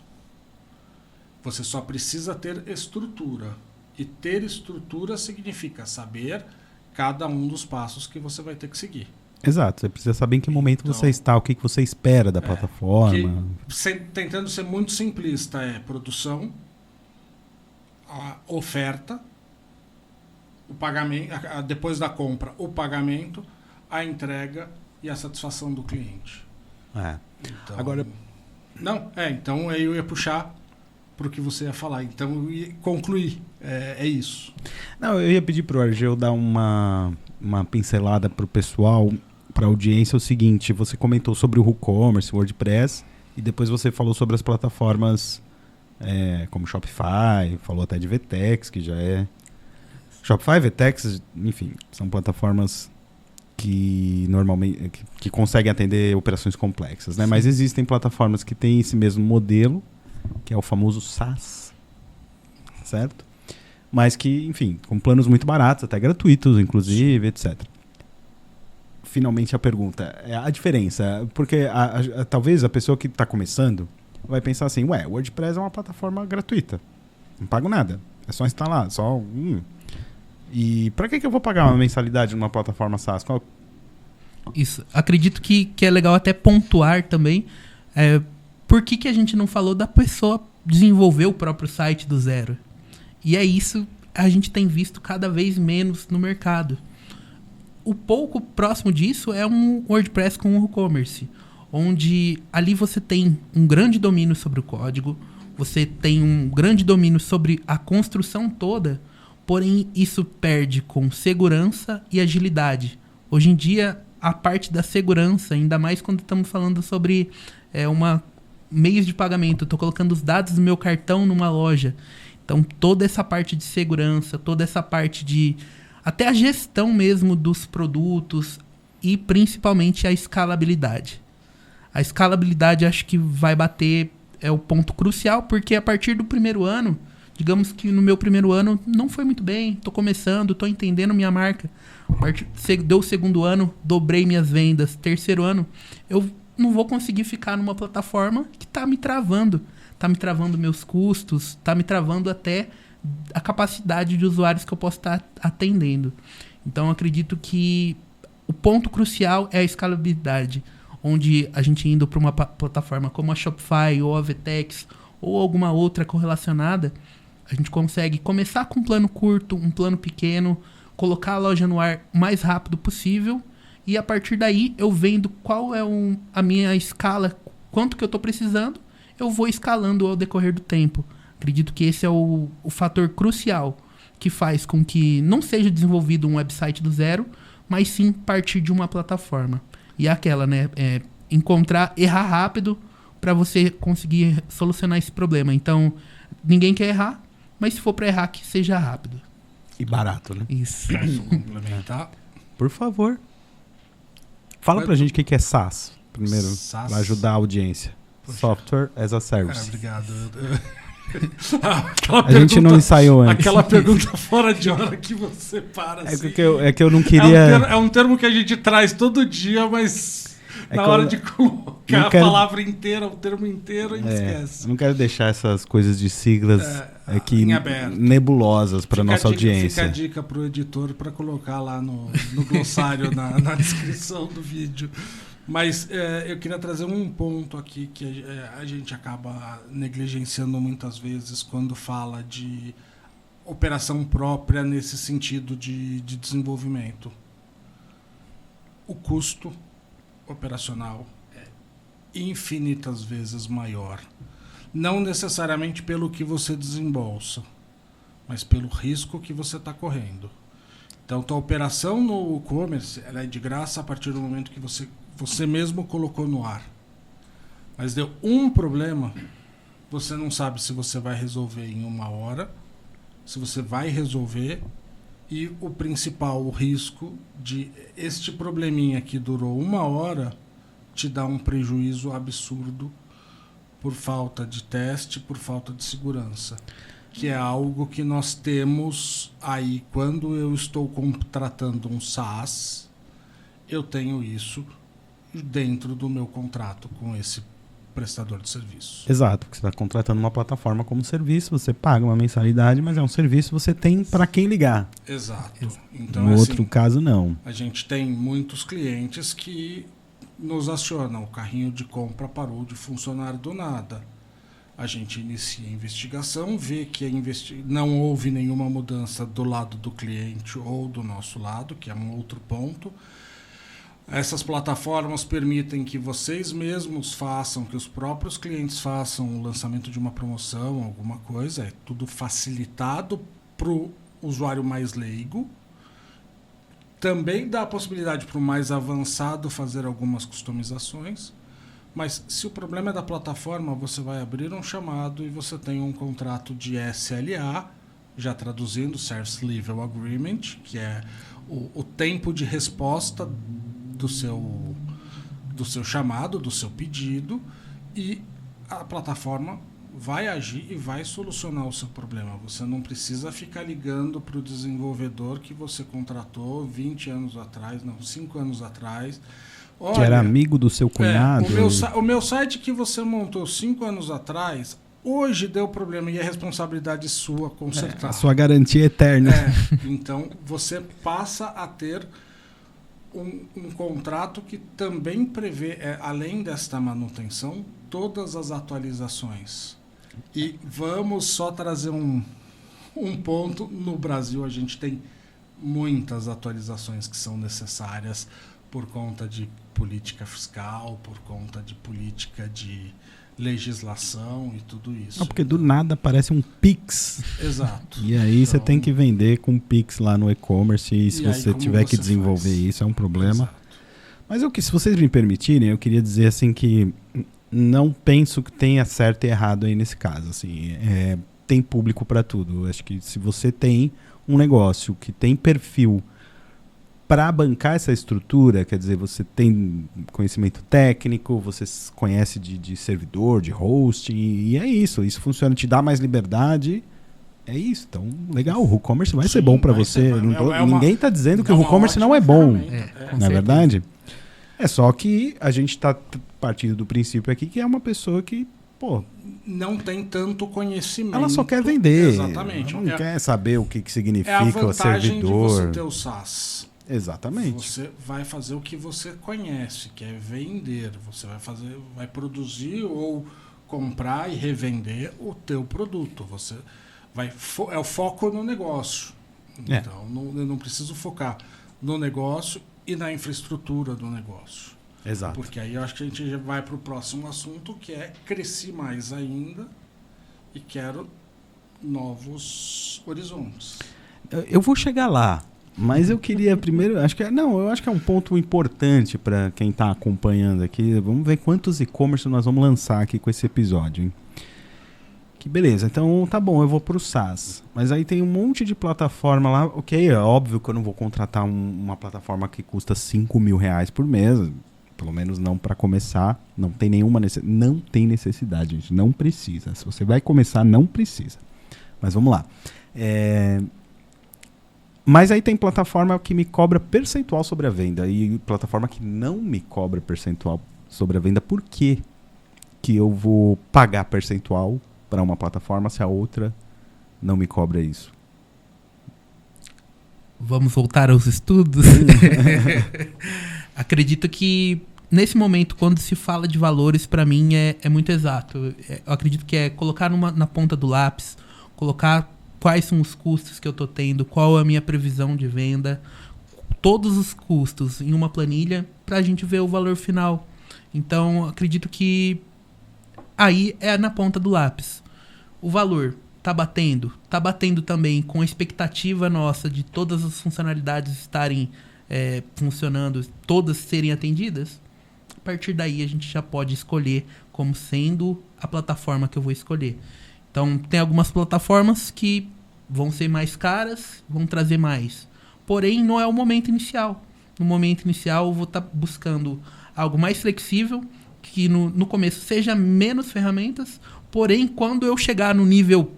Você só precisa ter estrutura. E ter estrutura significa saber cada um dos passos que você vai ter que seguir. Exato, você precisa saber em que momento você está, o que você espera da plataforma. Tentando ser muito simplista, produção, a oferta, o pagamento, depois da compra, o pagamento, a entrega e a satisfação do cliente. Então, agora... Então eu ia puxar para o que você ia falar. Então eu ia concluir. É isso. Não, eu ia pedir para o Argel dar uma pincelada para o pessoal, para a audiência, o seguinte: você comentou sobre o WooCommerce, o WordPress, e depois você falou sobre as plataformas como Shopify, falou até de VTEX, que já é... Shopify, VTEX, enfim, são plataformas que normalmente que conseguem atender operações complexas, né? Mas existem plataformas que têm esse mesmo modelo, que é o famoso SaaS, certo? Mas que, enfim, com planos muito baratos, até gratuitos, inclusive, etc. Finalmente a pergunta, a diferença, porque talvez a pessoa que está começando vai pensar assim, o WordPress é uma plataforma gratuita, não pago nada, é só instalar, E para que eu vou pagar uma mensalidade numa plataforma SaaS? Isso. Acredito que é legal até pontuar também por que a gente não falou da pessoa desenvolver o próprio site do zero. E é isso a gente tem visto cada vez menos no mercado. O pouco próximo disso é um WordPress com um WooCommerce, onde ali você tem um grande domínio sobre o código, você tem um grande domínio sobre a construção toda. Porém, isso perde com segurança e agilidade. Hoje em dia, a parte da segurança, ainda mais quando estamos falando sobre meios de pagamento, estou colocando os dados do meu cartão numa loja. Então, toda essa parte de segurança, toda essa parte de... até a gestão mesmo dos produtos e, principalmente, a escalabilidade. A escalabilidade, acho que vai bater o ponto crucial, porque a partir do primeiro ano... Digamos que no meu primeiro ano não foi muito bem, estou começando, estou entendendo minha marca. Deu o segundo ano, dobrei minhas vendas. Terceiro ano, eu não vou conseguir ficar numa plataforma que está me travando. Está me travando meus custos, está me travando até a capacidade de usuários que eu posso estar atendendo. Então, eu acredito que o ponto crucial é a escalabilidade, onde a gente indo para uma plataforma como a Shopify ou a Vtex ou alguma outra correlacionada, a gente consegue começar com um plano curto, um plano pequeno, colocar a loja no ar o mais rápido possível e a partir daí eu vendo qual é a minha escala, quanto que eu estou precisando, eu vou escalando ao decorrer do tempo. Acredito que esse é o fator crucial que faz com que não seja desenvolvido um website do zero, mas sim partir de uma plataforma. E é aquela, né? Errar rápido para você conseguir solucionar esse problema. Então, ninguém quer errar, mas se for para errar, que seja rápido. E barato, né? Isso. Posso complementar? Por favor. Fala pra gente o que é SaaS, primeiro, SaaS? para ajudar a audiência. Poxa. Software as a Service. Obrigado. A gente não ensaiou antes. Aquela pergunta fora de hora que você para assim. É que eu não queria... É um termo que a gente traz todo dia, mas na hora de colocar a palavra inteira, o termo inteiro, a gente esquece. Eu não quero deixar essas coisas de siglas aqui nebulosas para nossa audiência. Fica a dica para o editor para colocar lá no glossário, na descrição do vídeo. Mas eu queria trazer um ponto aqui que a gente acaba negligenciando muitas vezes quando fala de operação própria nesse sentido de desenvolvimento. O custo operacional é infinitas vezes maior. Não necessariamente pelo que você desembolsa, mas pelo risco que você está correndo. Então, a operação no e-commerce ela é de graça a partir do momento que você mesmo colocou no ar. Mas deu um problema, você não sabe se você vai resolver em 1 hora, se você vai resolver, e o principal, o risco de este probleminha que durou 1 hora te dá um prejuízo absurdo por falta de teste, por falta de segurança. Que é algo que nós temos aí quando eu estou contratando um SaaS, eu tenho isso dentro do meu contrato com esse prestador de serviço. Exato, porque você está contratando uma plataforma como serviço, você paga uma mensalidade, mas é um serviço que você tem para quem ligar. Exato. Então, no outro caso, não. A gente tem muitos clientes que nos acionam, o carrinho de compra parou de funcionar do nada. A gente inicia a investigação, vê que não houve nenhuma mudança do lado do cliente ou do nosso lado, que é um outro ponto. Essas plataformas permitem que vocês mesmos façam, que os próprios clientes façam o lançamento de uma promoção, alguma coisa. É tudo facilitado para o usuário mais leigo. Também dá a possibilidade para o mais avançado fazer algumas customizações. Mas se o problema é da plataforma, você vai abrir um chamado e você tem um contrato de SLA, já traduzindo, Service Level Agreement, que é o tempo de resposta do seu chamado, do seu pedido, e a plataforma vai agir e vai solucionar o seu problema. Você não precisa ficar ligando para o desenvolvedor que você contratou 20 anos atrás, não, 5 anos atrás. Olha, que era amigo do seu cunhado. O meu site que você montou 5 anos atrás, hoje deu problema e é responsabilidade sua consertar. A sua garantia eterna. Então, você passa a ter um contrato que também prevê, além desta manutenção, todas as atualizações. E vamos só trazer um ponto. No Brasil, a gente tem muitas atualizações que são necessárias por conta de política fiscal, por conta de política de legislação e tudo isso. Porque do nada aparece um Pix. Exato. E aí então, você tem que vender com Pix lá no e-commerce e se você tiver que desenvolver isso é um problema. Exato. Mas se vocês me permitirem, eu queria dizer assim que não penso que tenha certo e errado aí nesse caso. Assim, tem público para tudo. Eu acho que se você tem um negócio que tem perfil para bancar essa estrutura, quer dizer, você tem conhecimento técnico, você conhece de servidor, de hosting, e é isso. Isso funciona, te dá mais liberdade. É isso. Então, legal, o WooCommerce vai ser bom para você. Ninguém está dizendo que o WooCommerce não é bom, não é verdade? É só que a gente está partindo do princípio aqui que é uma pessoa que pô, não tem tanto conhecimento. ela só quer vender. Exatamente. Ela não quer saber o que significa é a o vantagem servidor. de você ter o SaaS. Exatamente. Você vai fazer o que você conhece, que é vender. Você vai produzir ou comprar e revender o teu produto. Você é o foco no negócio. É. Então, eu não preciso focar no negócio e na infraestrutura do negócio. Exato. Porque aí eu acho que a gente já vai para o próximo assunto, que é crescer mais ainda e quero novos horizontes. Eu vou chegar lá, mas eu queria primeiro, eu acho que é um ponto importante para quem está acompanhando aqui. Vamos ver quantos e-commerce nós vamos lançar aqui com esse episódio, hein? Que beleza, então tá bom, eu vou pro SaaS. Mas aí tem um monte de plataforma lá. Ok, é óbvio que eu não vou contratar uma plataforma que custa R$5.000 por mês. Pelo menos não para começar. Não tem nenhuma necessidade. Não tem necessidade, gente. Não precisa. Se você vai começar, não precisa. Mas vamos lá. Mas aí tem plataforma que me cobra percentual sobre a venda. E plataforma que não me cobra percentual sobre a venda. Por que eu vou pagar percentual para uma plataforma se a outra não me cobra isso? Vamos voltar aos estudos? Acredito que nesse momento, quando se fala de valores, para mim é muito exato. Eu acredito que é colocar na ponta do lápis, colocar quais são os custos que eu estou tendo, qual é a minha previsão de venda, todos os custos em uma planilha para a gente ver o valor final. Então, acredito que aí é na ponta do lápis. O valor tá batendo também com a expectativa nossa de todas as funcionalidades estarem funcionando, todas serem atendidas. A partir daí a gente já pode escolher como sendo a plataforma que eu vou escolher. Então tem algumas plataformas que vão ser mais caras, vão trazer mais. Porém, não é o momento inicial. No momento inicial eu vou estar buscando algo mais flexível, que no começo seja menos ferramentas, porém quando eu chegar no nível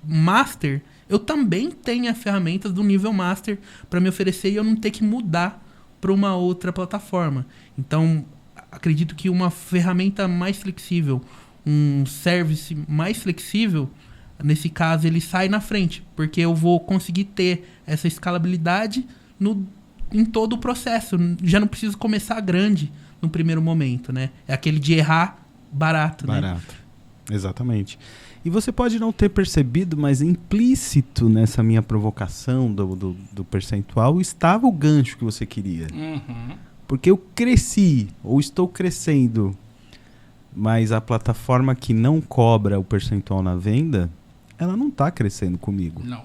Master, eu também tenho as ferramentas do nível Master para me oferecer e eu não ter que mudar para uma outra plataforma. Então, acredito que uma ferramenta mais flexível, um service mais flexível, nesse caso ele sai na frente, porque eu vou conseguir ter essa escalabilidade em todo o processo. Já não preciso começar grande no primeiro momento, né? É aquele de errar barato, né? Barato, exatamente. E você pode não ter percebido, mas implícito nessa minha provocação do percentual estava o gancho que você queria. Uhum. Porque eu cresci, ou estou crescendo, mas a plataforma que não cobra o percentual na venda, ela não está crescendo comigo. Não.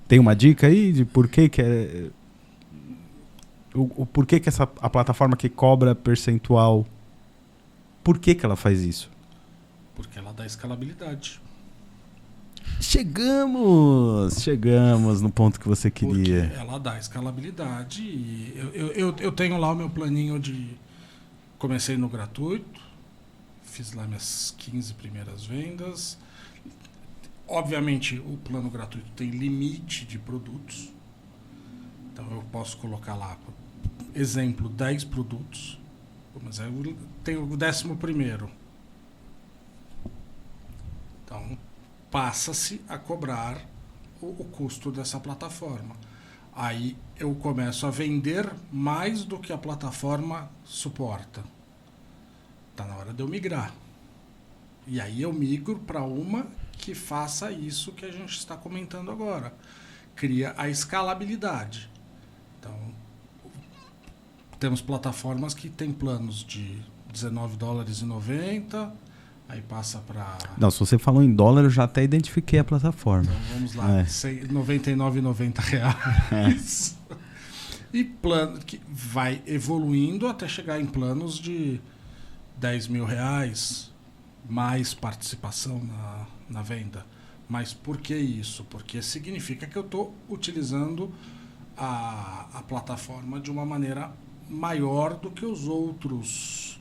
Tem uma dica aí de por que é... O porquê que a plataforma que cobra percentual, por que ela faz isso? Porque ela dá escalabilidade. Chegamos no ponto que você queria. Porque ela dá escalabilidade. E eu tenho lá o meu planinho de... Comecei no gratuito, fiz lá minhas 15 primeiras vendas. Obviamente, o plano gratuito tem limite de produtos. Então, eu posso colocar lá, exemplo, 10 produtos. Mas eu tenho o 11º. Então, passa-se a cobrar o custo dessa plataforma. Aí eu começo a vender mais do que a plataforma suporta. Está na hora de eu migrar. E aí eu migro para uma que faça isso que a gente está comentando agora. Cria a escalabilidade. Então, temos plataformas que têm planos de $19,90, aí passa para... Não, se você falou em dólar, eu já até identifiquei a plataforma. Então vamos lá, R$ 99,90. E plano que vai evoluindo até chegar em planos de R$10.000, mais participação na venda. Mas por que isso? Porque significa que eu estou utilizando a plataforma de uma maneira maior do que os outros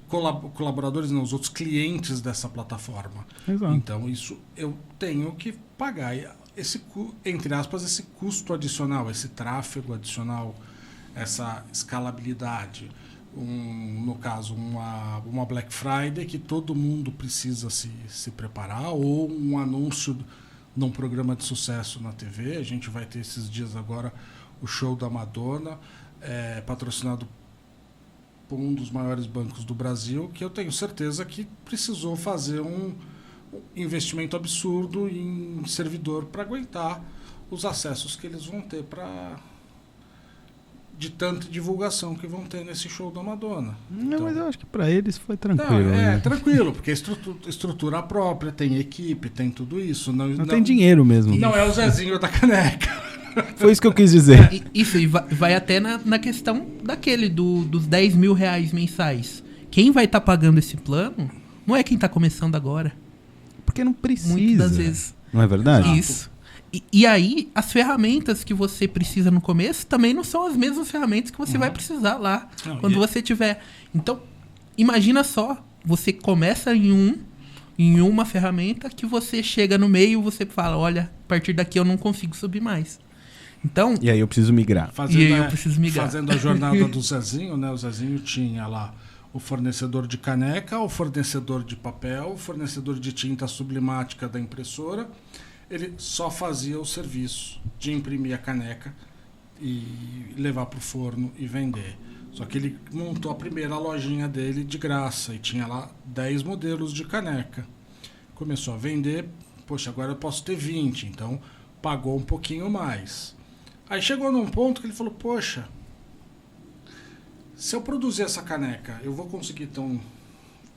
colaboradores, não, os outros clientes dessa plataforma. Exato. Então, isso eu tenho que pagar esse, entre aspas, esse custo adicional, esse tráfego adicional, essa escalabilidade. no caso, uma Black Friday que todo mundo precisa se preparar, ou um anúncio num programa de sucesso na TV. A gente vai ter esses dias agora o show da Madonna, patrocinado por um dos maiores bancos do Brasil, que eu tenho certeza que precisou fazer um investimento absurdo em servidor para aguentar os acessos que eles vão ter de tanta divulgação que vão ter nesse show da Madonna. Não, mas eu acho que para eles foi tranquilo. Tranquilo, porque estrutura própria, tem equipe, tem tudo isso. Não tem dinheiro mesmo. Não é o Zezinho da caneca. Foi isso que eu quis dizer. Isso, e vai até na questão daquele dos 10 mil reais mensais. Quem vai estar pagando esse plano não é quem está começando agora. Porque não precisa. Muitas das vezes. Não é verdade? Isso. E aí, as ferramentas que você precisa no começo também não são as mesmas ferramentas que você vai precisar lá, quando você tiver. Então, imagina só, você começa em uma ferramenta que você chega no meio e você fala, olha, a partir daqui eu não consigo subir mais. Então, e aí eu preciso migrar. Fazendo a jornada do Zezinho, né? O Zezinho tinha lá o fornecedor de caneca, o fornecedor de papel, o fornecedor de tinta sublimática da impressora. Ele só fazia o serviço de imprimir a caneca e levar para o forno e vender. Só que ele montou a primeira lojinha dele de graça e tinha lá 10 modelos de caneca. Começou a vender, poxa, agora eu posso ter 20, então pagou um pouquinho mais. Aí chegou num ponto que ele falou, poxa, se eu produzir essa caneca, eu vou conseguir ter um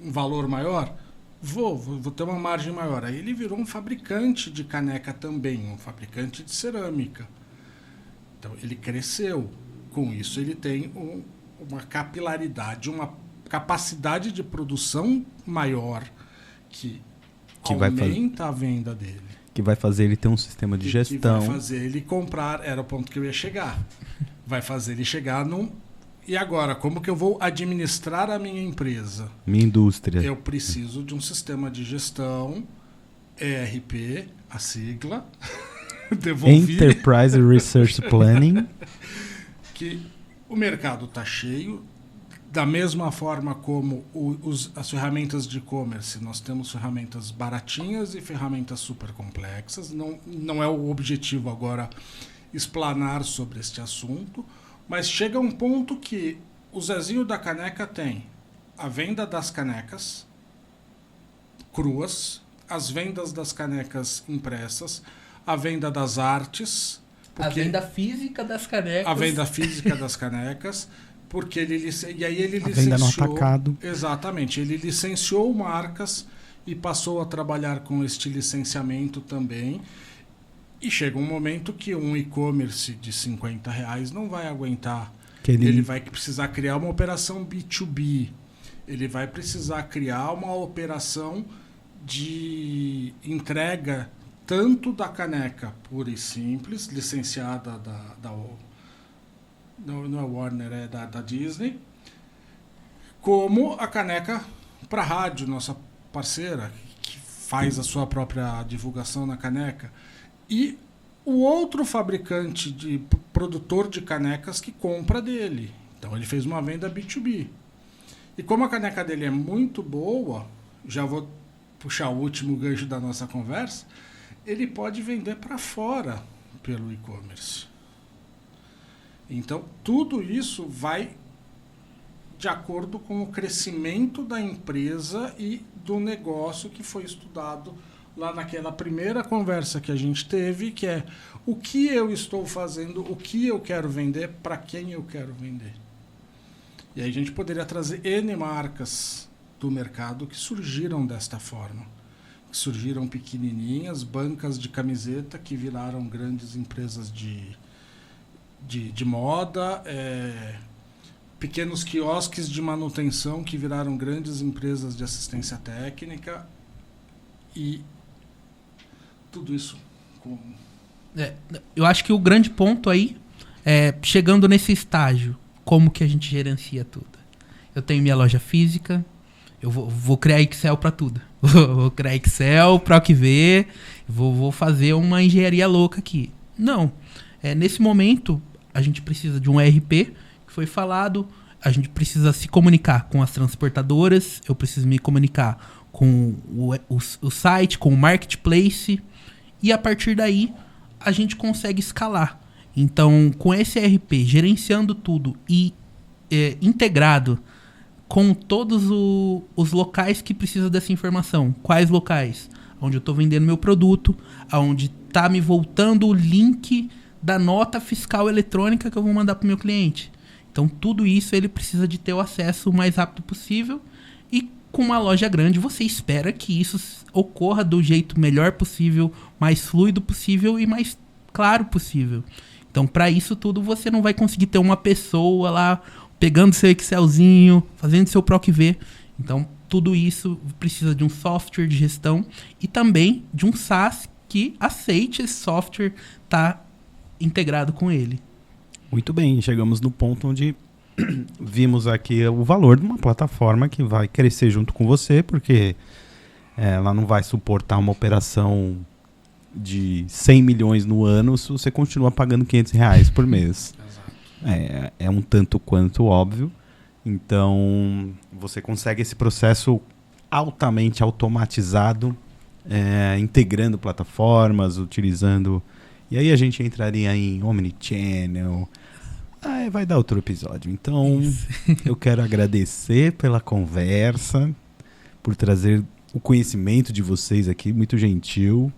valor maior? Vou ter uma margem maior. Aí ele virou um fabricante de caneca também, um fabricante de cerâmica. Então ele cresceu. Com isso ele tem uma capilaridade, uma capacidade de produção maior que aumenta a venda dele. Que vai fazer ele ter um sistema de gestão. Que vai fazer ele comprar, era o ponto que eu ia chegar. Vai fazer ele chegar E agora, como que eu vou administrar a minha empresa? Minha indústria. Eu preciso de um sistema de gestão, ERP, a sigla, Enterprise Resource Planning. Que o mercado está cheio, da mesma forma como as ferramentas de e-commerce. Nós temos ferramentas baratinhas e ferramentas super complexas. Não é o objetivo agora explanar sobre este assunto, mas chega um ponto que o Zezinho da caneca tem a venda das canecas cruas, as vendas das canecas impressas, a venda das artes. A venda física das canecas. A venda física das canecas, porque ele licenciou... Venda no atacado. Exatamente. Ele licenciou marcas e passou a trabalhar com este licenciamento também. E chega um momento que um e-commerce de R$50 não vai aguentar. Ele vai precisar criar uma operação B2B. Ele vai precisar criar uma operação de entrega tanto da caneca pura e simples, licenciada não é Warner, é da Disney, como a caneca para rádio, nossa parceira, que faz a sua própria divulgação na caneca. E o outro fabricante produtor de canecas que compra dele. Então ele fez uma venda B2B. E como a caneca dele é muito boa, já vou puxar o último gancho da nossa conversa, ele pode vender para fora pelo e-commerce. Então tudo isso vai de acordo com o crescimento da empresa e do negócio que foi estudado lá naquela primeira conversa que a gente teve, que é o que eu estou fazendo, o que eu quero vender, para quem eu quero vender. E aí a gente poderia trazer N marcas do mercado que surgiram desta forma. Que surgiram pequenininhas, bancas de camiseta que viraram grandes empresas de moda, pequenos quiosques de manutenção que viraram grandes empresas de assistência técnica. E tudo isso eu acho que o grande ponto aí é, chegando nesse estágio, como que a gente gerencia tudo. Eu tenho minha loja física, eu vou criar Excel para tudo. Vou criar Excel para o que ver, vou fazer uma engenharia louca aqui. Não. Nesse momento, a gente precisa de um ERP, que foi falado, a gente precisa se comunicar com as transportadoras, eu preciso me comunicar com o site, com o marketplace, e a partir daí a gente consegue escalar. Então, com esse ERP, gerenciando tudo e integrado com todos os locais que precisam dessa informação. Quais locais? Onde eu estou vendendo meu produto, aonde está me voltando o link da nota fiscal eletrônica que eu vou mandar para o meu cliente. Então, tudo isso ele precisa de ter o acesso o mais rápido possível. E com uma loja grande, você espera que isso ocorra do jeito melhor possível, mais fluido possível e mais claro possível. Então, para isso tudo, você não vai conseguir ter uma pessoa lá pegando seu Excelzinho, fazendo seu PROC-V. Então, tudo isso precisa de um software de gestão e também de um SaaS que aceite esse software estar integrado com ele. Muito bem, chegamos no ponto onde vimos aqui o valor de uma plataforma que vai crescer junto com você, porque ela não vai suportar uma operação de 100 milhões no ano se você continua pagando R$500 por mês. É um tanto quanto óbvio. Então, você consegue esse processo altamente automatizado, integrando plataformas, utilizando... E aí a gente entraria em Omnichannel. Vai dar outro episódio. Então, eu quero agradecer pela conversa, por trazer o conhecimento de vocês aqui, muito gentil,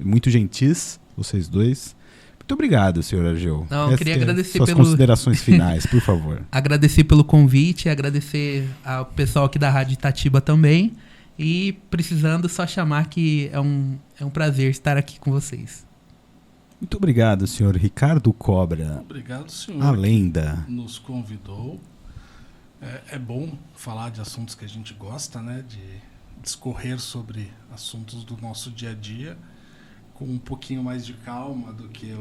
muito gentis, vocês dois. Muito obrigado, senhor Argel. Não, eu queria agradecer suas considerações finais, por favor. Agradecer pelo convite, agradecer ao pessoal aqui da Rádio Itatiba também. E precisando, só chamar que é um prazer estar aqui com vocês. Muito obrigado, senhor Ricardo Cobra. Obrigado, senhor. A lenda. Nos convidou. É bom falar de assuntos que a gente gosta, né? De discorrer sobre assuntos do nosso dia a dia com um pouquinho mais de calma do que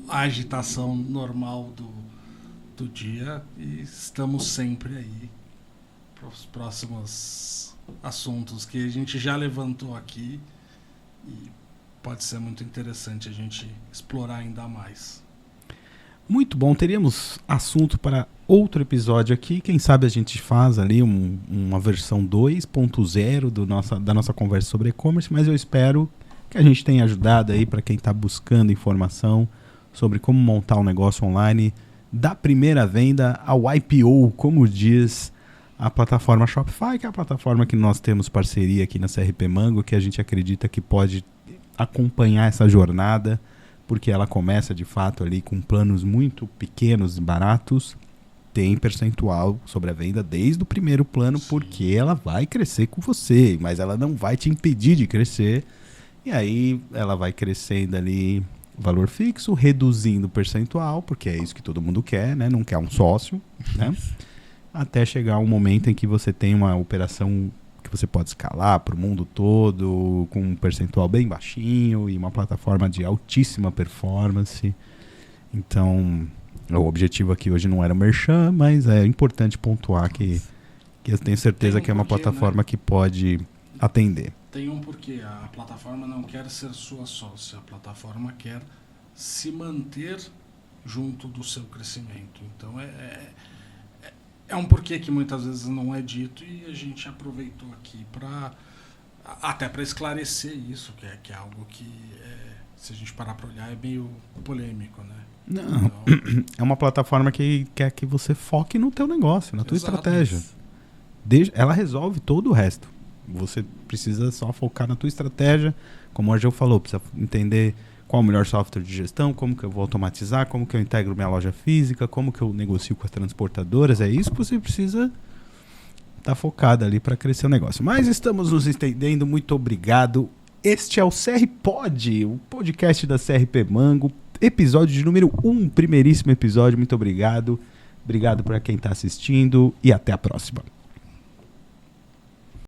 a agitação normal do dia. E estamos sempre aí para os próximos assuntos que a gente já levantou aqui e pode ser muito interessante a gente explorar ainda mais. Muito bom, teríamos assunto para outro episódio aqui. Quem sabe a gente faz ali uma versão 2.0 da nossa conversa sobre e-commerce, mas eu espero que a gente tenha ajudado aí para quem está buscando informação sobre como montar um negócio online, da primeira venda ao IPO, como diz a plataforma Shopify, que é a plataforma que nós temos parceria aqui na CRP Mango, que a gente acredita que pode acompanhar essa jornada, porque ela começa de fato ali com planos muito pequenos e baratos, tem percentual sobre a venda desde o primeiro plano, porque ela vai crescer com você, mas ela não vai te impedir de crescer, e aí ela vai crescendo ali valor fixo, reduzindo o percentual, porque é isso que todo mundo quer, né? Não quer um sócio, né? Até chegar um momento em que você tem uma operação que você pode escalar para o mundo todo, com um percentual bem baixinho e uma plataforma de altíssima performance. Então, o objetivo aqui hoje não era merchan, mas é importante pontuar que eu tenho certeza que é uma plataforma, né, que pode atender. Tem um porquê. A plataforma não quer ser sua sócia. A plataforma quer se manter junto do seu crescimento. Então, é um porquê que muitas vezes não é dito e a gente aproveitou aqui até para esclarecer isso, que é algo que, se a gente parar para olhar, é meio polêmico, né? Não, então, é uma plataforma que quer que você foque no teu negócio, na tua estratégia. Ela resolve todo o resto. Você precisa só focar na tua estratégia, como o Argel falou, precisa entender qual o melhor software de gestão, como que eu vou automatizar, como que eu integro minha loja física, como que eu negocio com as transportadoras. É isso que você precisa estar focado ali para crescer o negócio. Mas estamos nos estendendo, muito obrigado. Este é o CR Pod, o podcast da CRP Mango, episódio de número 1, primeiríssimo episódio. Muito obrigado. Obrigado para quem está assistindo e até a próxima.